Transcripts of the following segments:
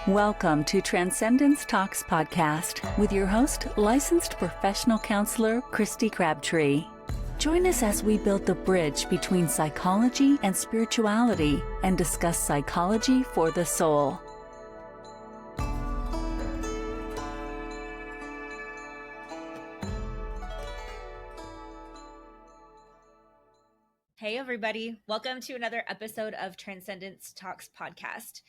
Welcome to Transcendence Talks podcast with your host, licensed professional counselor, Kristy Crabtree. Join us as we build the bridge between psychology and spirituality and discuss psychology for the soul. Hey everybody, welcome to another episode of Transcendence Talks podcast.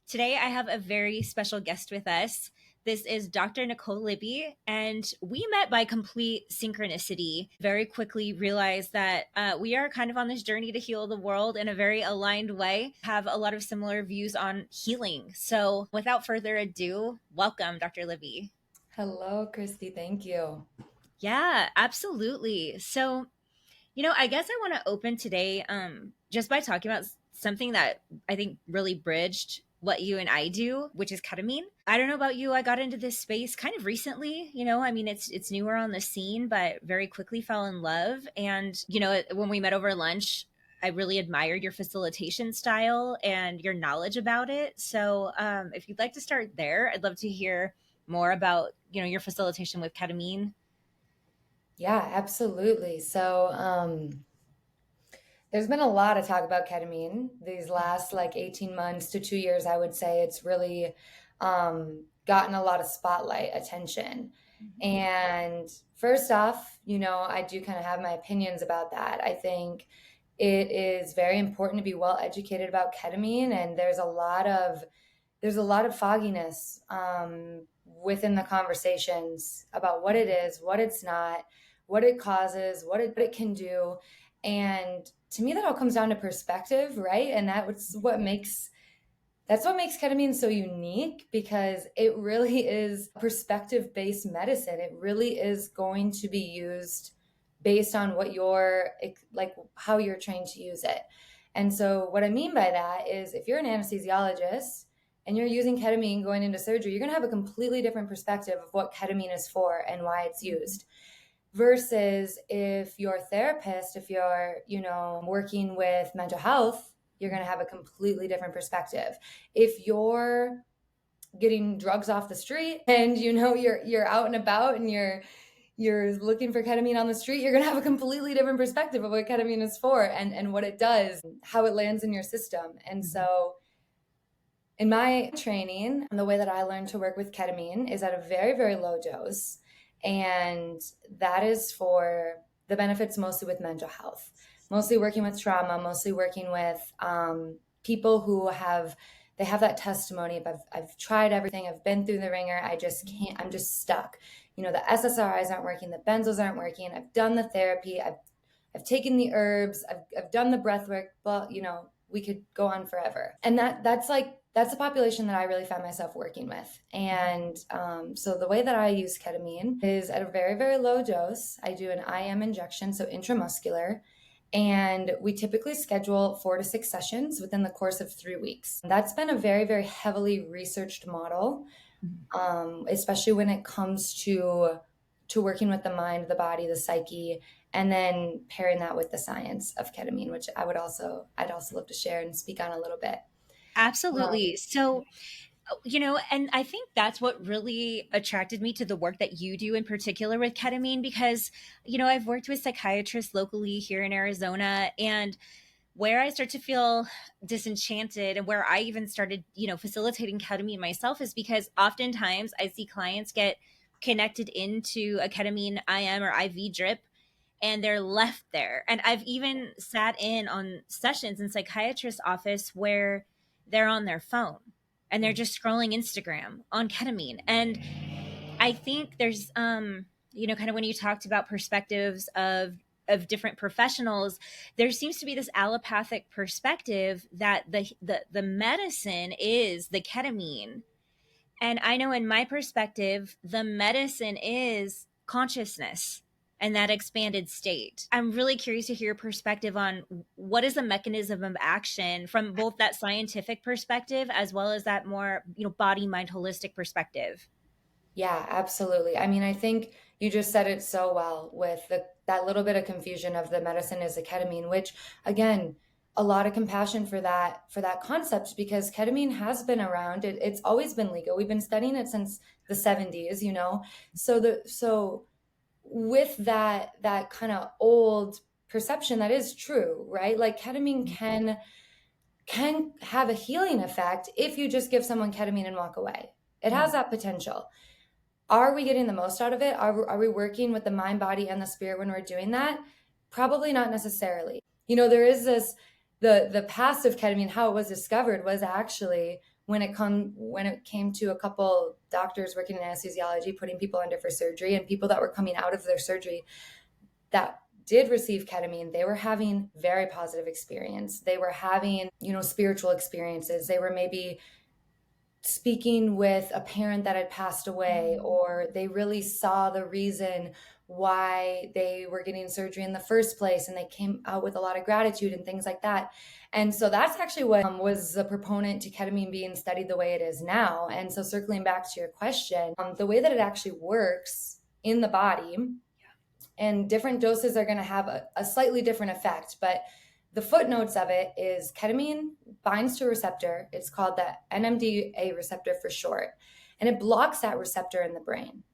Today I have a very special guest with us. This is Dr. Nicole Libby, and we met by complete synchronicity. Very quickly realized that we are kind of on this journey to heal the world in a very aligned way, have a lot of similar views on healing. So without further ado, welcome, Dr. Libby. Hello, Kristy. Thank you. Yeah, absolutely. So I guess I want to open today just by talking about something that I think really bridged what you and I do, which is ketamine. I don't know about you. I got into this space kind of recently, it's newer on the scene, but very quickly fell in love. And, when we met over lunch, I really admired your facilitation style and your knowledge about it. So if you'd like to start there, I'd love to hear more about, your facilitation with ketamine. Yeah, absolutely. So there's been a lot of talk about ketamine these last 18 months to 2 years. I would say it's really gotten a lot of spotlight attention. Mm-hmm. And first off, I do kind of have my opinions about that. I think it is very important to be well educated about ketamine, and there's a lot of fogginess within the conversations about what it is, what it's not, what it causes, what it can do. And to me, that all comes down to perspective, right? And that's what makes ketamine so unique, because it really is perspective-based medicine. It really is going to be used based on what how you're trained to use it. And so what I mean by that is, if you're an anesthesiologist and you're using ketamine going into surgery, you're going to have a completely different perspective of what ketamine is for and why it's used. Versus if you're a therapist, if you're, working with mental health, you're going to have a completely different perspective. If you're getting drugs off the street and, you're out and about and you're looking for ketamine on the street, you're going to have a completely different perspective of what ketamine is for and what it does, how it lands in your system. And so in my training, the way that I learned to work with ketamine is at a very, very low dose. And that is for the benefits mostly with mental health, mostly working with trauma, mostly working with people who have that testimony of I've tried everything, I've been through the ringer, I just can't, I'm just stuck. The SSRIs aren't working, the benzos aren't working, I've done the therapy, I've taken the herbs, I've done the breath work, but we could go on forever. And that's the population that I really found myself working with. And so the way that I use ketamine is at a very, very low dose. I do an IM injection, so intramuscular. And we typically schedule 4 to 6 sessions within the course of 3 weeks. That's been a very, very heavily researched model, especially when it comes to working with the mind, the body, the psyche, and then pairing that with the science of ketamine, which I'd also love to share and speak on a little bit. Absolutely. So, and I think that's what really attracted me to the work that you do in particular with ketamine, because, I've worked with psychiatrists locally here in Arizona, and where I start to feel disenchanted and where I even started, facilitating ketamine myself is because oftentimes I see clients get connected into a ketamine IM or IV drip and they're left there. And I've even sat in on sessions in psychiatrist's office where they're on their phone and they're just scrolling Instagram on ketamine. And I think there's, kind of when you talked about perspectives of different professionals, there seems to be this allopathic perspective that the medicine is the ketamine. And I know in my perspective, the medicine is consciousness and that expanded state. I'm really curious to hear your perspective on what is the mechanism of action from both that scientific perspective as well as that more, body, mind, holistic perspective. Yeah, absolutely. I mean, I think you just said it so well with that little bit of confusion of the medicine is the ketamine, which again, a lot of compassion for that concept, because ketamine has been around. It's always been legal. We've been studying it since the 70s, you know. So with that kind of old perception, that is true, right? Like ketamine can have a healing effect if you just give someone ketamine and walk away. It has that potential. Are we getting the most out of it? Are we working with the mind, body, and the spirit when we're doing that? Probably not necessarily. You know, there is this, the past of ketamine, how it was discovered was actually when it came to a couple doctors working in anesthesiology, putting people under for surgery, and people that were coming out of their surgery that did receive ketamine, they were having very positive experience. They were having, you know, spiritual experiences. They were maybe speaking with a parent that had passed away, or they really saw the reason why they were getting surgery in the first place, and they came out with a lot of gratitude and things like that. And so that's actually what was the proponent to ketamine being studied the way it is now. And so circling back to your question, the way that it actually works in the body, and different doses are going to have a slightly different effect, but the footnotes of it is ketamine binds to a receptor. It's called the NMDA receptor for short, and it blocks that receptor in the brain.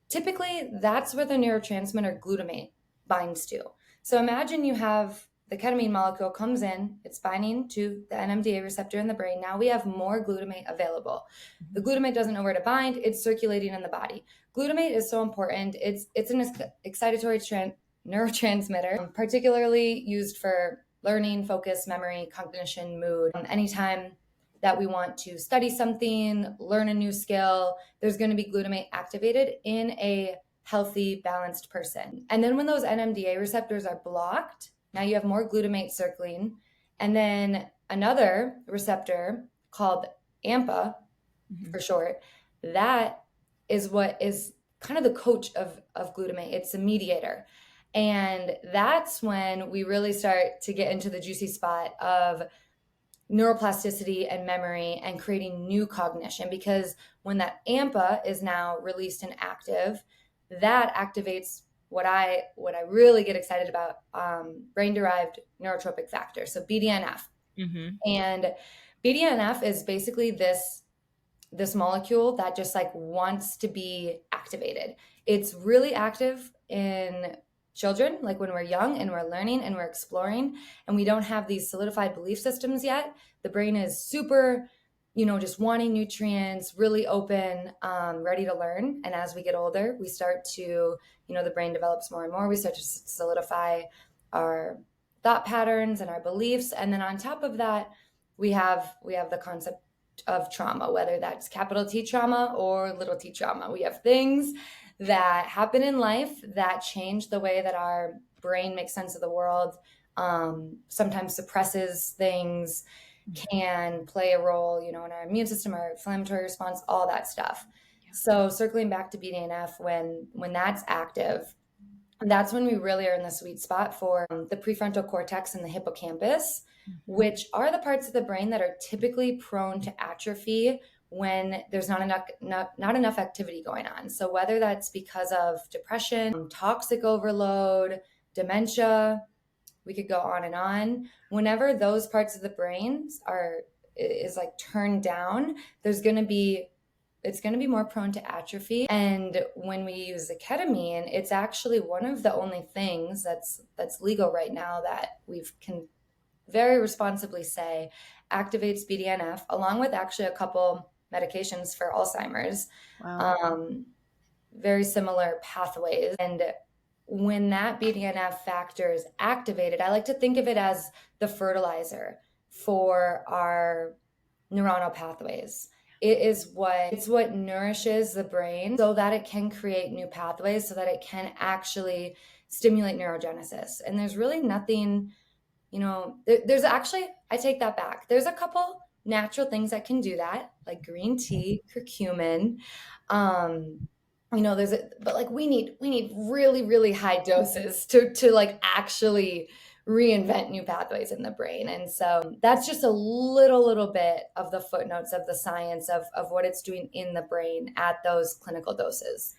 Typically, that's where the neurotransmitter glutamate binds to. So imagine you have the ketamine molecule comes in, it's binding to the NMDA receptor in the brain. Now we have more glutamate available. The glutamate doesn't know where to bind, it's circulating in the body. Glutamate is so important. It's an excitatory neurotransmitter, particularly used for learning, focus, memory, cognition, mood. Anytime that we want to study something, learn a new skill, there's going to be glutamate activated in a healthy, balanced person. And then when those NMDA receptors are blocked, now you have more glutamate circling. And then another receptor called AMPA for short, that is what is kind of the coach of glutamate. It's a mediator. And that's when we really start to get into the juicy spot of neuroplasticity and memory and creating new cognition, because when that AMPA is now released and active, that activates what I really get excited about, brain-derived neurotropic factor, so BDNF. And BDNF is basically this molecule that just like wants to be activated. It's really active in children, like when we're young and we're learning and we're exploring and we don't have these solidified belief systems yet. The brain is super, you know, just wanting nutrients, really open, ready to learn. And as we get older, we start to, you know, the brain develops more and more. We start to solidify our thought patterns and our beliefs. And then on top of that, we have the concept of trauma, whether that's capital T trauma or little t trauma. We have things that happen in life that change the way that our brain makes sense of the world, sometimes suppresses things, can play a role, you know, in our immune system, our inflammatory response, all that stuff. So circling back to BDNF, when that's active, that's when we really are in the sweet spot for the prefrontal cortex and the hippocampus, which are the parts of the brain that are typically prone to atrophy when there's not enough activity going on. So whether that's because of depression, toxic overload, dementia, we could go on and on. Whenever those parts of the brain is like turned down, it's going to be more prone to atrophy. And when we use the ketamine, it's actually one of the only things that's legal right now that we can very responsibly say activates BDNF, along with actually a couple medications for Alzheimer's. Wow. Very similar pathways. And when that BDNF factor is activated, I like to think of it as the fertilizer for our neuronal pathways. It's what nourishes the brain so that it can create new pathways, so that it can actually stimulate neurogenesis. And there's really nothing, you know, there's actually, I take that back. There's a couple natural things that can do that, like green tea, curcumin. You know, but like we need really, really high doses to like actually reinvent new pathways in the brain. And so that's just a little bit of the footnotes of the science of what it's doing in the brain at those clinical doses.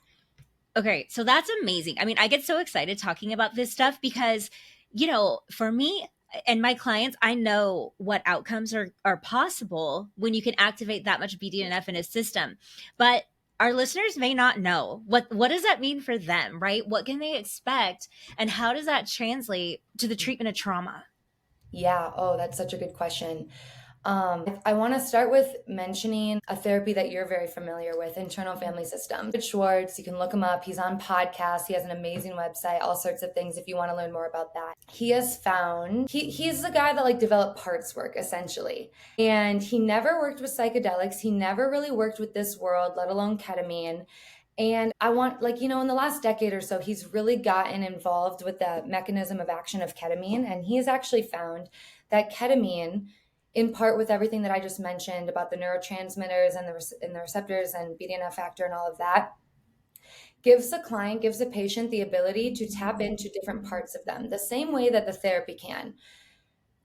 Okay, so that's amazing. I mean, I get so excited talking about this stuff because, you know, for me, and my clients, I know what outcomes are possible when you can activate that much BDNF in a system. But our listeners may not know what does that mean for them, right? What can they expect, and how does that translate to the treatment of trauma? Yeah. Oh, that's such a good question. I want to start with mentioning a therapy that you're very familiar with, internal family system. Schwartz, you can look him up. He's on podcasts. He has an amazing website, all sorts of things if you want to learn more about that. He has found, he's the guy that like developed parts work essentially. And he never worked with psychedelics. He never really worked with this world, let alone ketamine. And I want, like, in the last decade or so, he's really gotten involved with the mechanism of action of ketamine. And he has actually found that ketamine, in part with everything that I just mentioned about the neurotransmitters and the receptors and BDNF factor and all of that, gives the patient the ability to tap into different parts of them, the same way that the therapy can.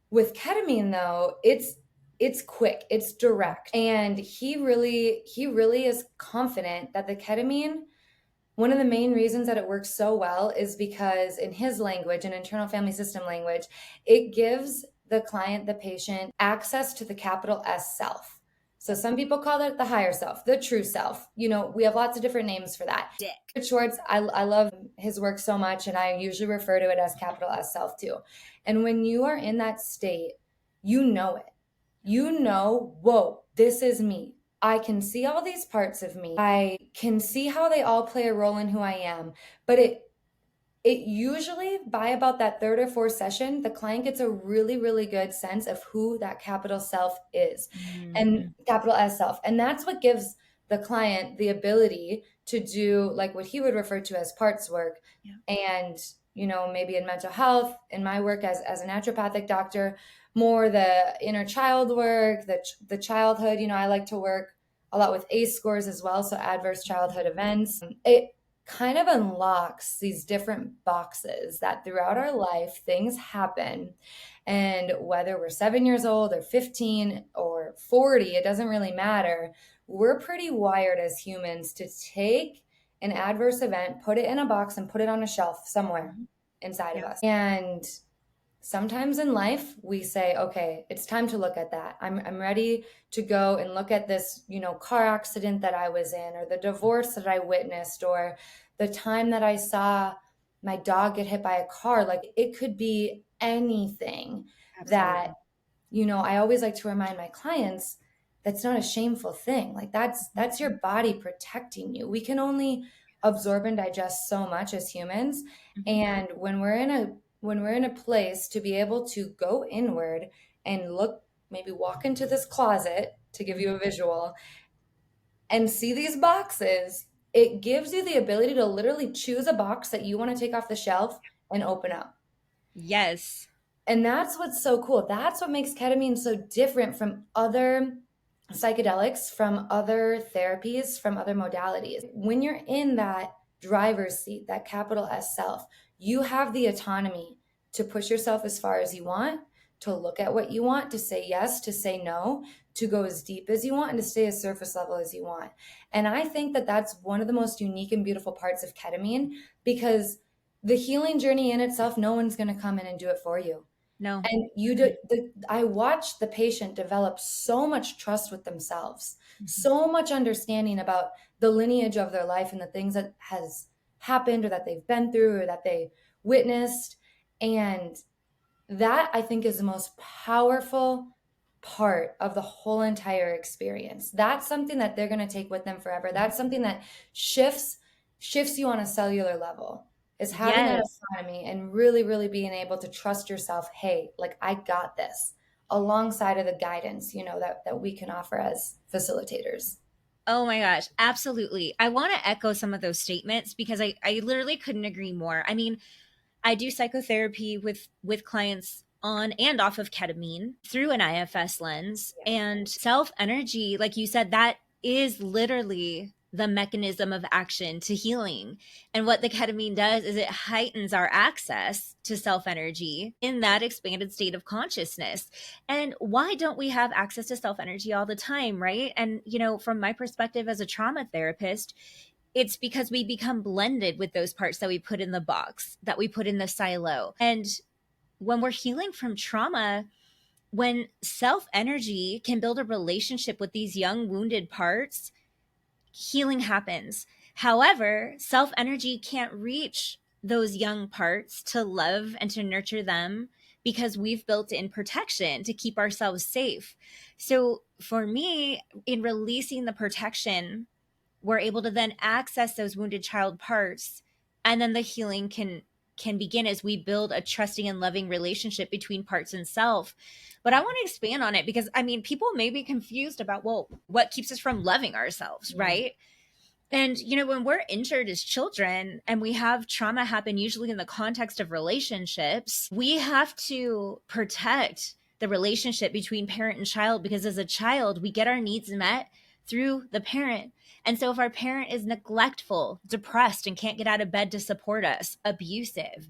With ketamine, though, it's quick, it's direct, and he really is confident that the ketamine, one of the main reasons that it works so well is because in his language, in internal family system language, it gives the client, the patient, access to the capital S self. So some people call it the higher self, the true self. We have lots of different names for that. Dick. Schwartz, I love his work so much, and I usually refer to it as capital S self too. And when you are in that state, you know it. Whoa, this is me. I can see all these parts of me. I can see how they all play a role in who I am. But it usually, by about that third or fourth session, the client gets a really, really good sense of who that capital self is, and capital S self. And that's what gives the client the ability to do like what he would refer to as parts work. Yeah. And, maybe in mental health, in my work as a naturopathic doctor, more the inner child work, the childhood. I like to work a lot with ACE scores as well, so adverse childhood events. It kind of unlocks these different boxes that throughout our life things happen, and whether we're 7 years old or 15 or 40, it doesn't really matter. We're pretty wired as humans to take an adverse event, put it in a box, and put it on a shelf somewhere inside of us. And sometimes in life we say, okay, it's time to look at that. I'm ready to go and look at this, car accident that I was in, or the divorce that I witnessed, or the time that I saw my dog get hit by a car. Like, it could be anything. Absolutely. That, I always like to remind my clients, that's not a shameful thing. Like, that's your body protecting you. We can only absorb and digest so much as humans. Mm-hmm. And when we're in a place to be able to go inward and look, maybe walk into this closet, to give you a visual, and see these boxes, it gives you the ability to literally choose a box that you want to take off the shelf and open up. Yes. And that's what's so cool. That's what makes ketamine so different from other psychedelics, from other therapies, from other modalities. When you're in that driver's seat, that capital S self, you have the autonomy to push yourself as far as you want, to look at what you want, to say yes, to say no, to go as deep as you want, and to stay as surface level as you want. And I think that that's one of the most unique and beautiful parts of ketamine, because the healing journey in itself, no one's going to come in and do it for you. No. And I watched the patient develop so much trust with themselves, so much understanding about the lineage of their life and the things that has happened or that they've been through or that they witnessed. And that, I think, is the most powerful part of the whole entire experience. That's something that they're going to take with them forever. That's something that shifts you on a cellular level, is having that autonomy and really, really being able to trust yourself. Hey, like, I got this, alongside of the guidance, that we can offer as facilitators. Oh my gosh, absolutely. I want to echo some of those statements because I literally couldn't agree more. I mean, I do psychotherapy with clients on and off of ketamine through an IFS lens. Yeah. And self energy, like you said, that is literally the mechanism of action to healing. And what the ketamine does is it heightens our access to self energy in that expanded state of consciousness. And why don't we have access to self energy all the time, right? And, from my perspective as a trauma therapist, it's because we become blended with those parts that we put in the box, that we put in the silo. And when we're healing from trauma, when self energy can build a relationship with these young wounded parts, healing happens. However, self energy can't reach those young parts to love and to nurture them because we've built in protection to keep ourselves safe. So for me, in releasing the protection, we're able to then access those wounded child parts, and then the healing can begin as we build a trusting and loving relationship between parts and self. But I want to expand on it because I mean, people may be confused about, well, what keeps us from loving ourselves, right? And, you know, when we're injured as children and we have trauma happen, usually in the context of relationships, we have to protect the relationship between parent and child, because as a child, we get our needs met through the parent. And so if our parent is neglectful, depressed, and can't get out of bed to support us, abusive,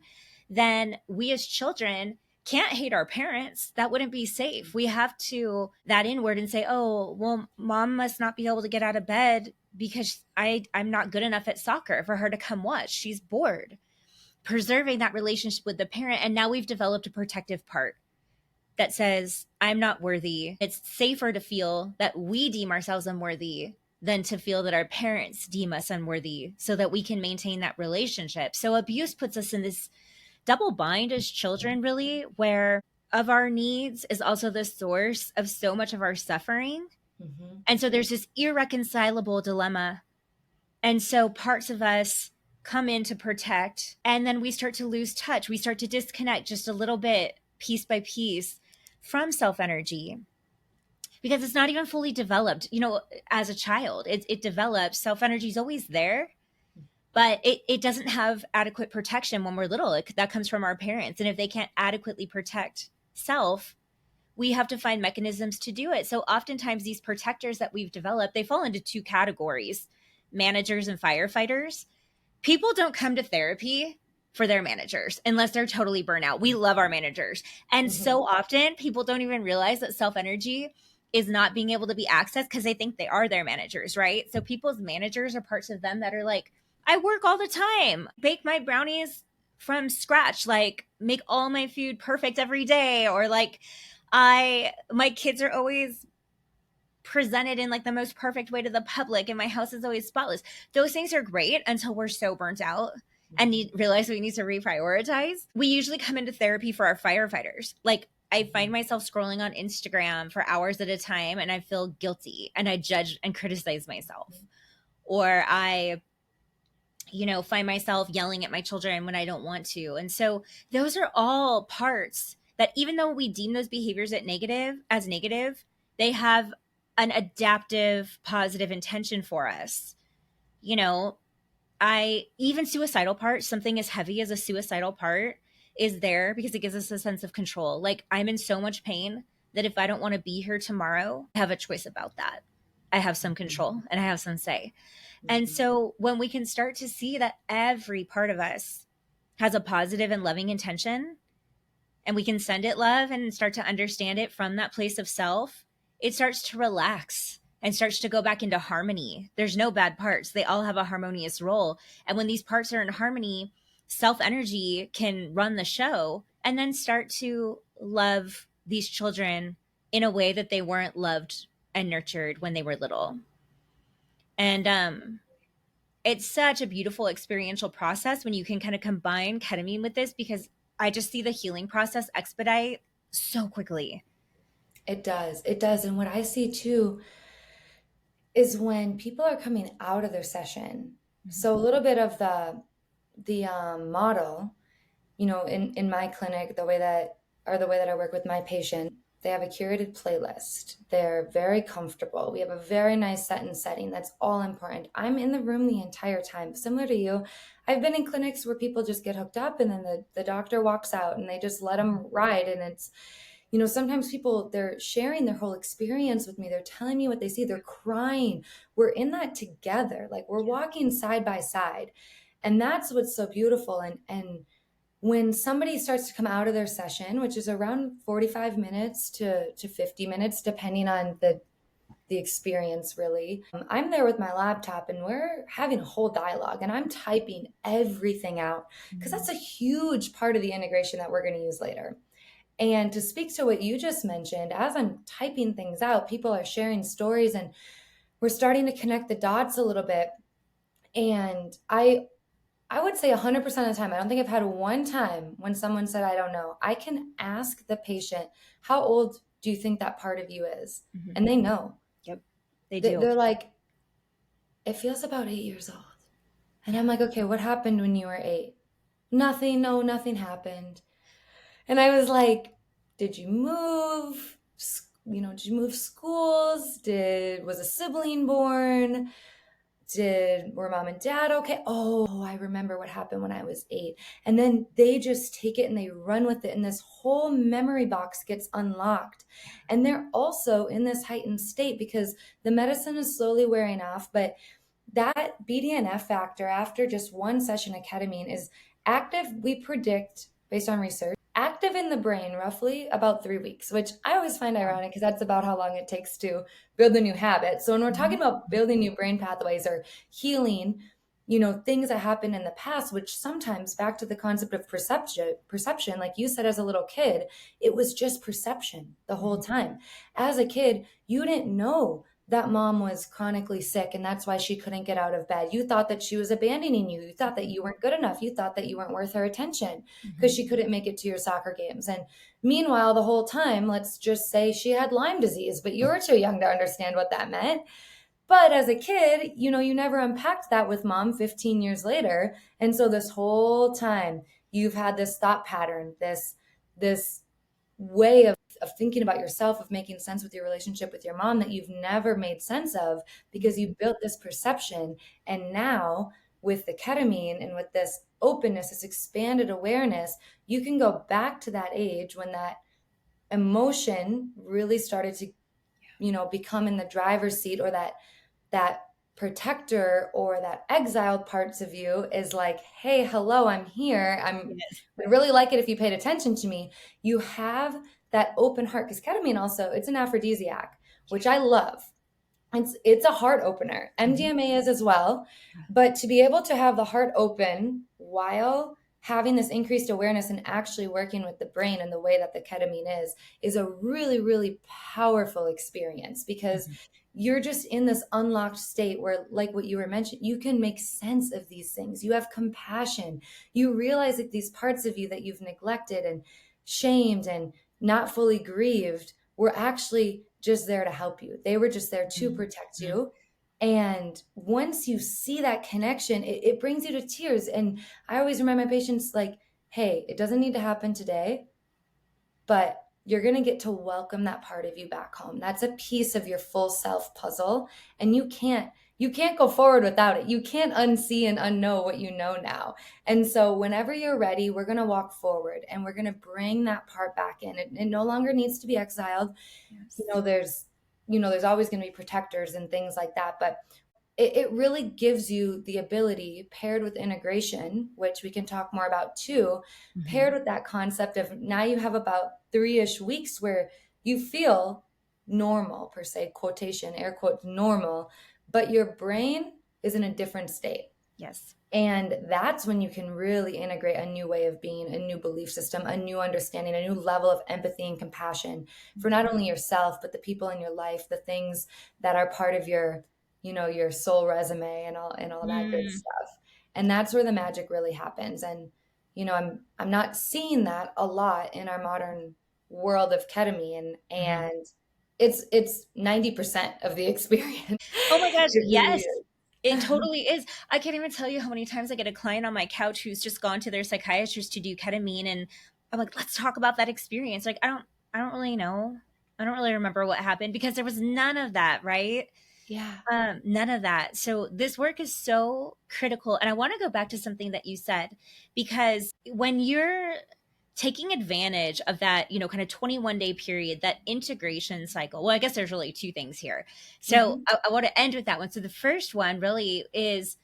then we as children can't hate our parents. That wouldn't be safe. We have to that inward and say, oh, well, mom must not be able to get out of bed because I'm not good enough at soccer for her to come watch. She's bored. Preserving that relationship with the parent. And now we've developed a protective part that says, I'm not worthy. It's safer to feel that we deem ourselves unworthy than to feel that our parents deem us unworthy, so that we can maintain that relationship. So abuse puts us in this double bind as children, really, where of our needs is also the source of so much of our suffering. Mm-hmm. And so there's this irreconcilable dilemma. And so parts of us come in to protect, and then we start to lose touch. We start to disconnect just a little bit, piece by piece, from self-energy, because it's not even fully developed. You know, as a child, it develops. Self-energy is always there, but it doesn't have adequate protection when we're little. That comes from our parents. And if they can't adequately protect self, we have to find mechanisms to do it. So oftentimes these protectors that we've developed, they fall into two categories: managers and firefighters. People don't come to therapy for their managers unless they're totally burnt out. We love our managers. And so often people don't even realize that self-energy is not being able to be accessed because they think they are their managers, right? So people's managers are parts of them that are like, I work all the time, bake my brownies from scratch, like make all my food perfect every day, or like my kids are always presented in like the most perfect way to the public, and my house is always spotless. Those things are great until we're so burnt out and realize we need to reprioritize. We usually come into therapy for our firefighters. Like, I find myself scrolling on Instagram for hours at a time and I feel guilty and I judge and criticize myself. Or I, you know, find myself yelling at my children when I don't want to. And so those are all parts that, even though we deem those behaviors as negative, they have an adaptive, positive intention for us. You know, even suicidal part, something as heavy as a suicidal part is there because it gives us a sense of control. Like, I'm in so much pain that if I don't want to be here tomorrow, I have a choice about that. I have some control and I have some say. And so when we can start to see that every part of us has a positive and loving intention, and we can send it love and start to understand it from that place of self, it starts to relax and starts to go back into harmony. There's no bad parts. They all have a harmonious role. And when these parts are in harmony, self-energy can run the show and then start to love these children in a way that they weren't loved and nurtured when they were little. And it's such a beautiful experiential process when you can kind of combine ketamine with this, because I just see the healing process expedite so quickly. It does. It does. And what I see too is when people are coming out of their session. So a little bit of the model, you know, in my clinic, the way that I work with my patient, they have a curated playlist. They're very comfortable. We have a very nice set and setting. That's all important. I'm in the room the entire time. Similar to you, I've been in clinics where people just get hooked up and then the doctor walks out and they just let them ride. And it's, you know, sometimes people, they're sharing their whole experience with me. They're telling me what they see. They're crying. We're in that together. Like, we're walking side by side. And that's what's so beautiful. And when somebody starts to come out of their session, which is around 45 minutes to 50 minutes, depending on the the experience really. I'm there with my laptop and we're having a whole dialogue and I'm typing everything out because that's a huge part of the integration that we're going to use later. And to speak to what you just mentioned, as I'm typing things out, people are sharing stories and we're starting to connect the dots a little bit. And I would say 100% of the time, I don't think I've had one time when someone said, I don't know. I can ask the patient, how old do you think that part of you is? Mm-hmm. And they know. Yep, they do. They're like, it feels about 8 years old. And I'm like, okay, what happened when you were 8? Nothing. No, nothing happened. And I was like, did you move? Did you move schools? Was a sibling born? Were mom and dad okay? Oh, I remember what happened when I was 8. And then they just take it and they run with it. And this whole memory box gets unlocked. And they're also in this heightened state because the medicine is slowly wearing off. But that BDNF factor after just one session of ketamine is active, we predict based on research, active in the brain roughly about 3 weeks, which I always find ironic because that's about how long it takes to build a new habit. So when we're talking about building new brain pathways or healing, things that happened in the past, which sometimes back to the concept of perception, like you said, as a little kid, it was just perception the whole time. As a kid, you didn't know that mom was chronically sick and that's why she couldn't get out of bed. You thought that she was abandoning you. You thought that you weren't good enough. You thought that you weren't worth her attention because she couldn't make it to your soccer games. And meanwhile, the whole time, let's just say she had Lyme disease, but you were too young to understand what that meant. But as a kid, you never unpacked that with mom 15 years later. And so this whole time you've had this thought pattern, this way of thinking about yourself, of making sense with your relationship with your mom that you've never made sense of because you built this perception. And now with the ketamine and with this openness, this expanded awareness, you can go back to that age when that emotion really started to, become in the driver's seat, or that protector or that exiled parts of you is like, hey, hello, I'm here. Would really like it if you paid attention to me. You have that open heart because ketamine also, it's an aphrodisiac, which I love. It's a heart opener. MDMA is as well. But to be able to have the heart open while having this increased awareness and actually working with the brain in the way that the ketamine is a really, really powerful experience because you're just in this unlocked state where, like what you were mentioning, you can make sense of these things. You have compassion. You realize that these parts of you that you've neglected and shamed and not fully grieved were actually just there to help you. They were just there to protect you. And once you see that connection, it brings you to tears. And I always remind my patients, like, hey, it doesn't need to happen today, but you're going to get to welcome that part of you back home. That's a piece of your full self puzzle. And you can't go forward without it. You can't unsee and unknow what you know now. And so whenever you're ready, we're going to walk forward and we're going to bring that part back in. It no longer needs to be exiled. Yes. There's always going to be protectors and things like that, but it really gives you the ability, paired with integration, which we can talk more about too, paired with that concept of now you have about 3-ish weeks where you feel normal, per se, quotation, air quotes, normal, but your brain is in a different state. Yes. And that's when you can really integrate a new way of being, a new belief system, a new understanding, a new level of empathy and compassion for not only yourself, but the people in your life, the things that are part of your soul resume and all of that good stuff. And that's where the magic really happens. And, I'm not seeing that a lot in our modern world of ketamine. And it's 90% of the experience. Oh my gosh. Yes. It totally is. I can't even tell you how many times I get a client on my couch who's just gone to their psychiatrist to do ketamine. And I'm like, let's talk about that experience. Like, I don't really know. I don't really remember what happened because there was none of that, right? Yeah. None of that. So this work is so critical. And I want to go back to something that you said, because when you're taking advantage of that, kind of 21-day period, that integration cycle. Well, I guess there's really two things here. So I want to end with that one. So the first one really is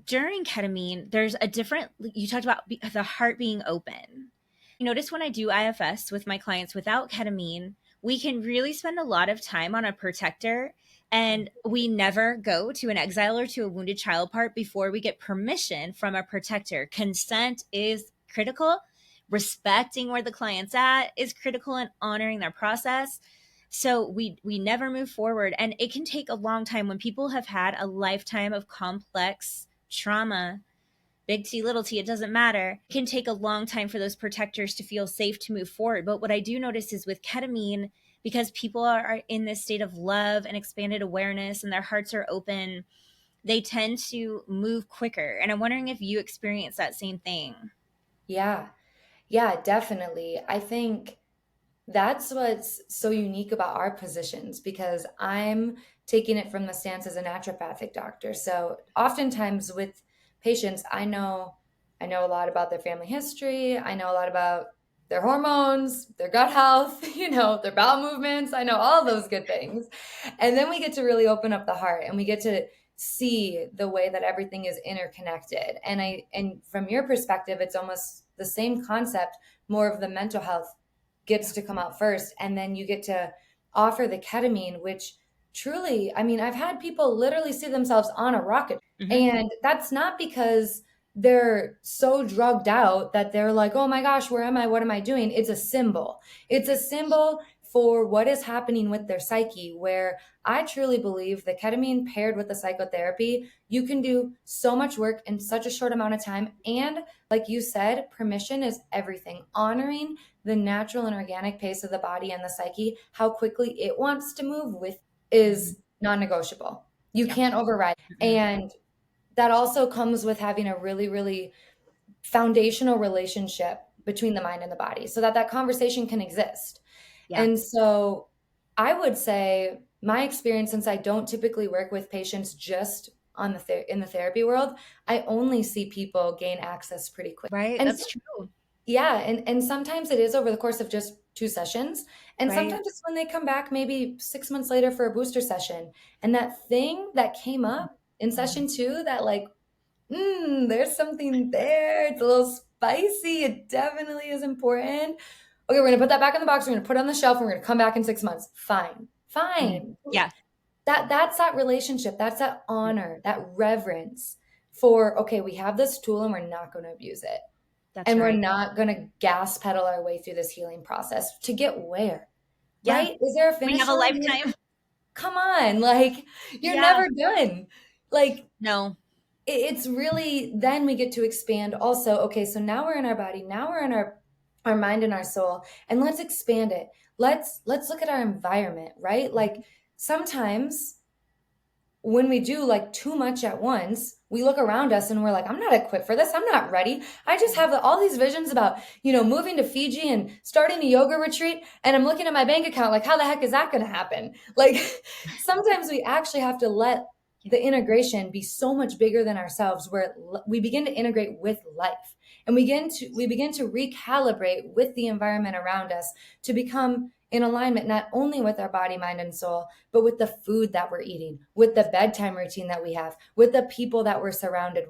during ketamine, there's a different, you talked about the heart being open. Notice when I do IFS with my clients without ketamine, we can really spend a lot of time on a protector, and we never go to an exile or to a wounded child part before we get permission from a protector. Consent is critical. Respecting where the client's at is critical, and honoring their process. So we never move forward, and it can take a long time when people have had a lifetime of complex trauma. Big T, little t, it doesn't matter. It can take a long time for those protectors to feel safe to move forward. But what I do notice is with ketamine, because people are in this state of love and expanded awareness and their hearts are open, they tend to move quicker. And I'm wondering if you experience that same thing. Yeah. Yeah, definitely. I think that's what's so unique about our positions, because I'm taking it from the stance as a naturopathic doctor. So oftentimes with patients, I know a lot about their family history. I know a lot about their hormones, their gut health, their bowel movements. I know all those good things. And then we get to really open up the heart, and we get to see the way that everything is interconnected. And from your perspective, it's almost the same concept, more of the mental health gets to come out first, and then you get to offer the ketamine, which truly, I mean, I've had people literally see themselves on a rocket. Mm-hmm. And that's not because they're so drugged out that they're like, oh my gosh, where am I? What am I doing? It's a symbol. It's a symbol for what is happening with their psyche, where I truly believe the ketamine paired with the psychotherapy, you can do so much work in such a short amount of time. And like you said, permission is everything. Honoring the natural and organic pace of the body and the psyche, how quickly it wants to move with, is non-negotiable. You can't override. And that also comes with having a really, really foundational relationship between the mind and the body, so that conversation can exist. Yeah. And so I would say my experience, since I don't typically work with patients just on in the therapy world, I only see people gain access pretty quick. Right. And that's true. Yeah. And sometimes it is over the course of just 2 sessions. And sometimes it's when they come back maybe 6 months later for a booster session. And that thing that came up in session 2, that like, there's something there. It's a little spicy. It definitely is important. Okay, we're going to put that back in the box. We're going to put it on the shelf. And we're going to come back in 6 months. Fine. Yeah. That's that relationship. That's that honor, that reverence for, okay, we have this tool and we're not going to abuse it. We're not going to gas pedal our way through this healing process to get where, right? Is there a finish? We have a lifetime. Come on. Like, you're never done. Like, no. It's really, then we get to expand also. Okay, so now we're in our body. Now we're in our mind and our soul, and let's expand it. Let's look at our environment, right? Like sometimes when we do like too much at once, we look around us and we're like, I'm not equipped for this. I'm not ready. I just have all these visions about, moving to Fiji and starting a yoga retreat. And I'm looking at my bank account like, how the heck is that going to happen? Like sometimes we actually have to let the integration be so much bigger than ourselves, where we begin to integrate with life, and we begin to recalibrate with the environment around us to become in alignment, not only with our body, mind, and soul, but with the food that we're eating, with the bedtime routine that we have, with the people that we're surrounded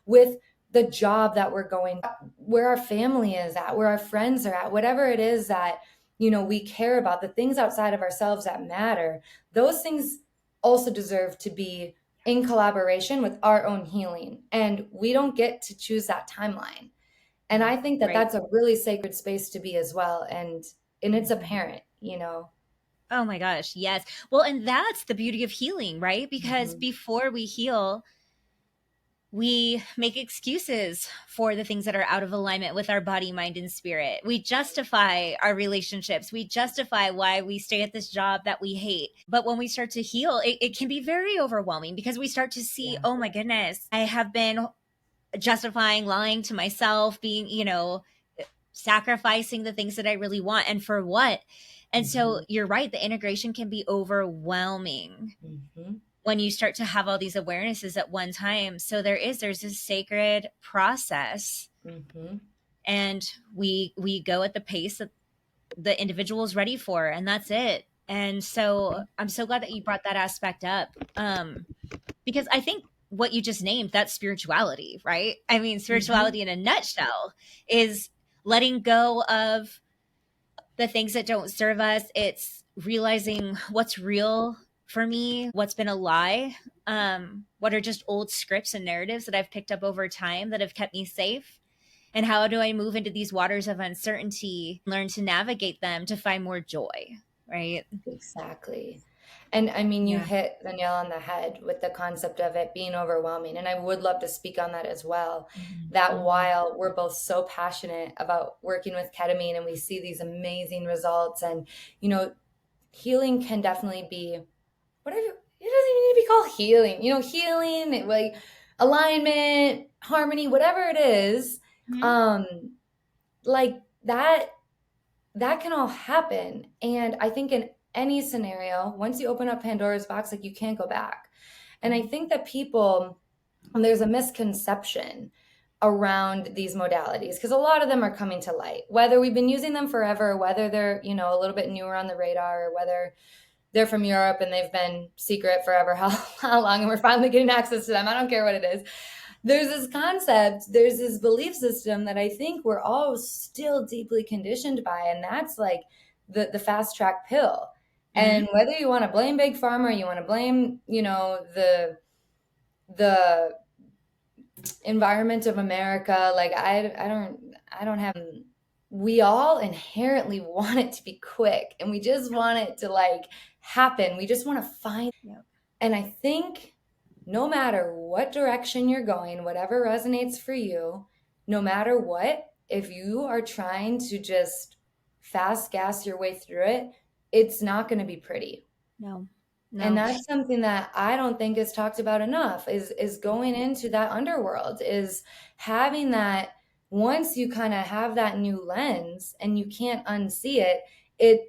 with the job that we're going, where our family is at, where our friends are at, whatever it is that, we care about, the things outside of ourselves that matter. Those things also deserve to be in collaboration with our own healing. And we don't get to choose that timeline. And I think that that's a really sacred space to be as well. And it's apparent, Oh my gosh. Yes. Well, and that's the beauty of healing, right? Because before we heal, we make excuses for the things that are out of alignment with our body, mind, and spirit. We justify our relationships. We justify why we stay at this job that we hate. But when we start to heal, it can be very overwhelming, because we start to see, oh my goodness, I have been justifying lying to myself, being, sacrificing the things that I really want, and for what? And so you're right, the integration can be overwhelming when you start to have all these awarenesses at one time. So there's this sacred process, and we go at the pace that the individual is ready for, and that's it. And so I'm so glad that you brought that aspect up, because I think what you just named, that's spirituality, right? I mean, spirituality in a nutshell is letting go of the things that don't serve us. It's realizing what's real for me, what's been a lie, what are just old scripts and narratives that I've picked up over time that have kept me safe. And how do I move into these waters of uncertainty, learn to navigate them to find more joy, right? Exactly. And I mean, you Yeah. hit the nail on the head with the concept of it being overwhelming. And I would love to speak on that as well. That while we're both so passionate about working with ketamine and we see these amazing results, and, healing can definitely be whatever, it doesn't even need to be called healing, healing, like alignment, harmony, whatever it is, Mhm. like that can all happen. And I think in any scenario, once you open up Pandora's box, like you can't go back. And I think that there's a misconception around these modalities because a lot of them are coming to light, whether we've been using them forever, whether they're, a little bit newer on the radar, or whether they're from Europe and they've been secret forever, how long, and we're finally getting access to them. I don't care what it is. There's this concept, there's this belief system that I think we're all still deeply conditioned by, and that's like the fast track pill. And whether you want to blame Big Pharma or you want to blame, the environment of America, like I don't have. We all inherently want it to be quick, and we just want it to like happen. We just want to find. Yep. And I think no matter what direction you're going, whatever resonates for you, no matter what, if you are trying to just fast gas your way through it, it's not going to be pretty. No. And that's something that I don't think is talked about enough, is going into that underworld, is having that. Once you kind of have that new lens and you can't unsee it,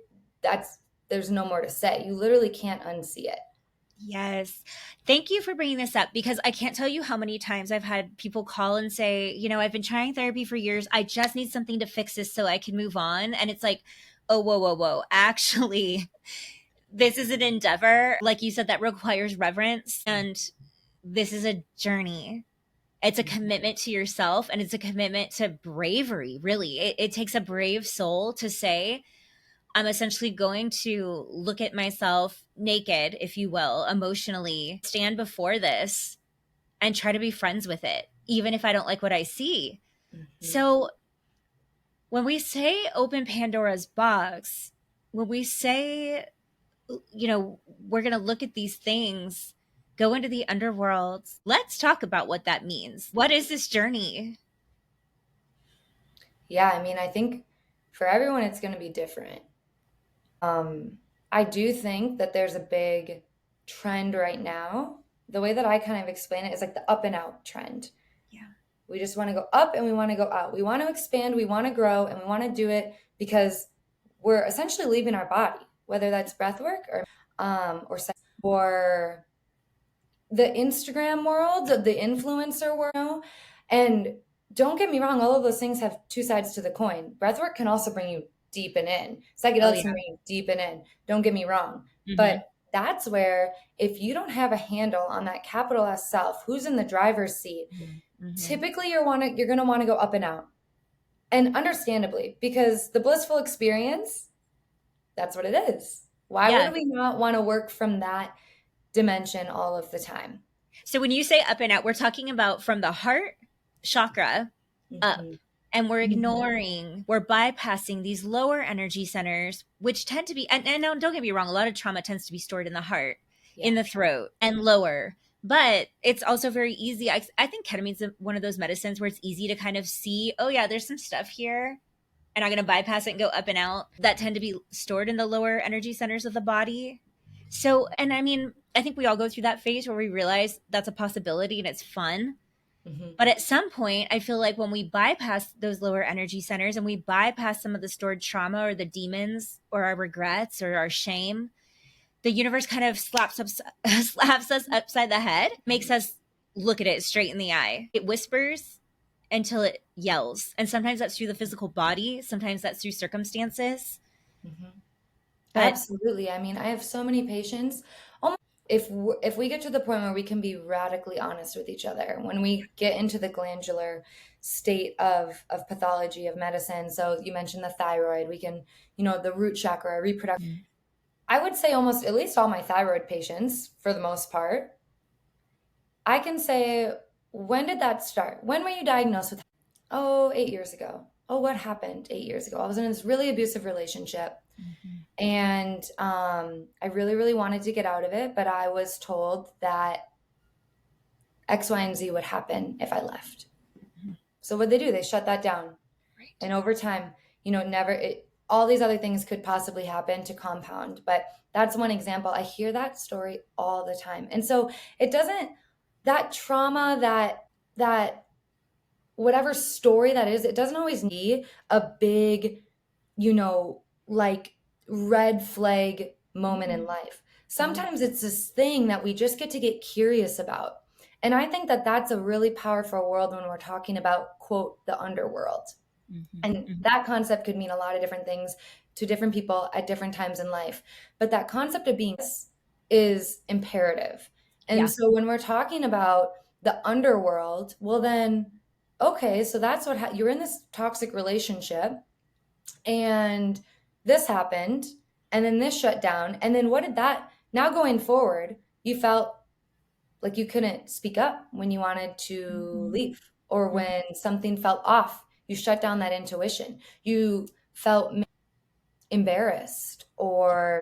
there's no more to say. You literally can't unsee it. Yes. Thank you for bringing this up, because I can't tell you how many times I've had people call and say, I've been trying therapy for years. I just need something to fix this so I can move on. And it's like, oh, whoa, whoa, whoa. Actually, this is an endeavor, like you said, that requires reverence. And this is a journey. It's a commitment to yourself, and it's a commitment to bravery, really. It takes a brave soul to say, I'm essentially going to look at myself naked, if you will, emotionally, stand before this and try to be friends with it, even if I don't like what I see. So when we say open Pandora's box, when we say, we're going to look at these things, go into the underworld, let's talk about what that means. What is this journey? Yeah, I mean, I think for everyone, it's going to be different. I do think that there's a big trend right now. The way that I kind of explain it is like the up and out trend. Yeah. We just want to go up and we want to go out. We want to expand, we want to grow, and we want to do it because we're essentially leaving our body, whether that's breath work or the Instagram world, the influencer world. And don't get me wrong, all of those things have two sides to the coin. Breathwork can also bring you deep and in. Psychedelics can bring you deep and in. Don't get me wrong. But that's where, if you don't have a handle on that capital S self, who's in the driver's seat, typically you're going to want to go up and out. And understandably, because the blissful experience, that's what it is. Why would we not want to work from that dimension all of the time? So when you say up and out, we're talking about from the heart chakra up, and we're ignoring, we're bypassing these lower energy centers, which tend to be, and don't get me wrong, a lot of trauma tends to be stored in the heart, in the throat, and lower. But it's also very easy. I think ketamine's one of those medicines where it's easy to kind of see, oh yeah, there's some stuff here, and I'm going to bypass it and go up and out, that tend to be stored in the lower energy centers of the body. So, and I mean, I think we all go through that phase where we realize that's a possibility and it's fun. But at some point, I feel like when we bypass those lower energy centers and we bypass some of the stored trauma or the demons or our regrets or our shame, the universe kind of slaps us upside the head, makes us look at it straight in the eye. It whispers until it yells. And sometimes that's through the physical body. Sometimes that's through circumstances. Absolutely. I mean, I have so many patients. if we get to the point where we can be radically honest with each other, when we get into the glandular state of pathology of medicine, so you mentioned the thyroid, we can, the root chakra, reproductive. I would say almost at least all my thyroid patients, for the most part, I can say, when did that start? When were you diagnosed with? Oh, 8 years ago. Oh, what happened 8 years ago? I was in this really abusive relationship. And I really, really wanted to get out of it, but I was told that X, Y, and Z would happen if I left. So what they do, they shut that down. Right. And over time, all these other things could possibly happen to compound. But that's one example. I hear that story all the time. And so that trauma, that whatever story that is, it doesn't always need a big, like red flag moment in life. Sometimes it's this thing that we just get to get curious about. And I think that that's a really powerful world when we're talking about, quote, the underworld. And that concept could mean a lot of different things to different people at different times in life. But that concept of being is imperative. And so when we're talking about the underworld, well then, okay, so that's what you're in this toxic relationship and this happened and then this shut down. And then what did that, now going forward, you felt like you couldn't speak up when you wanted to leave, or when something felt off, you shut down that intuition. You felt embarrassed or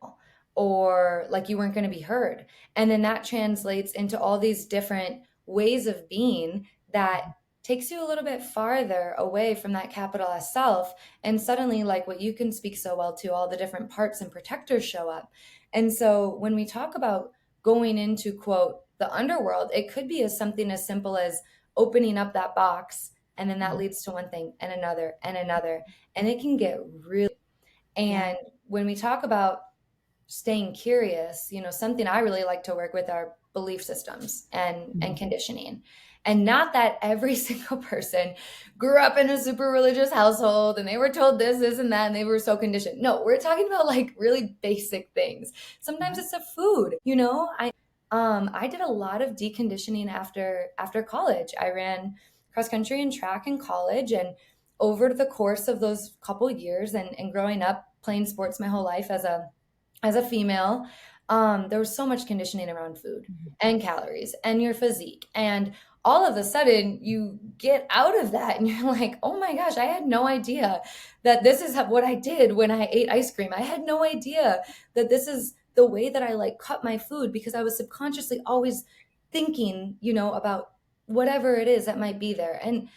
like you weren't going to be heard. And then that translates into all these different ways of being that takes you a little bit farther away from that capital S self. And suddenly, like what you can speak so well to, all the different parts and protectors show up. And so when we talk about going into, quote, the underworld, it could be something as simple as opening up that box, and then that leads to one thing and another and another. And it can get really, and when we talk about staying curious, something I really like to work with are belief systems and conditioning. And not that every single person grew up in a super religious household and they were told this and that, and they were so conditioned. No, we're talking about like really basic things. Sometimes it's a food, I did a lot of deconditioning after college. I ran cross country and track in college, and over the course of those couple years and growing up playing sports my whole life as a female, there was so much conditioning around food and calories and your physique. And all of a sudden you get out of that and you're like, oh my gosh, I had no idea that this is what I did when I ate ice cream. I had no idea that this is the way that I like cut my food, because I was subconsciously always thinking, about whatever it is that might be there. And,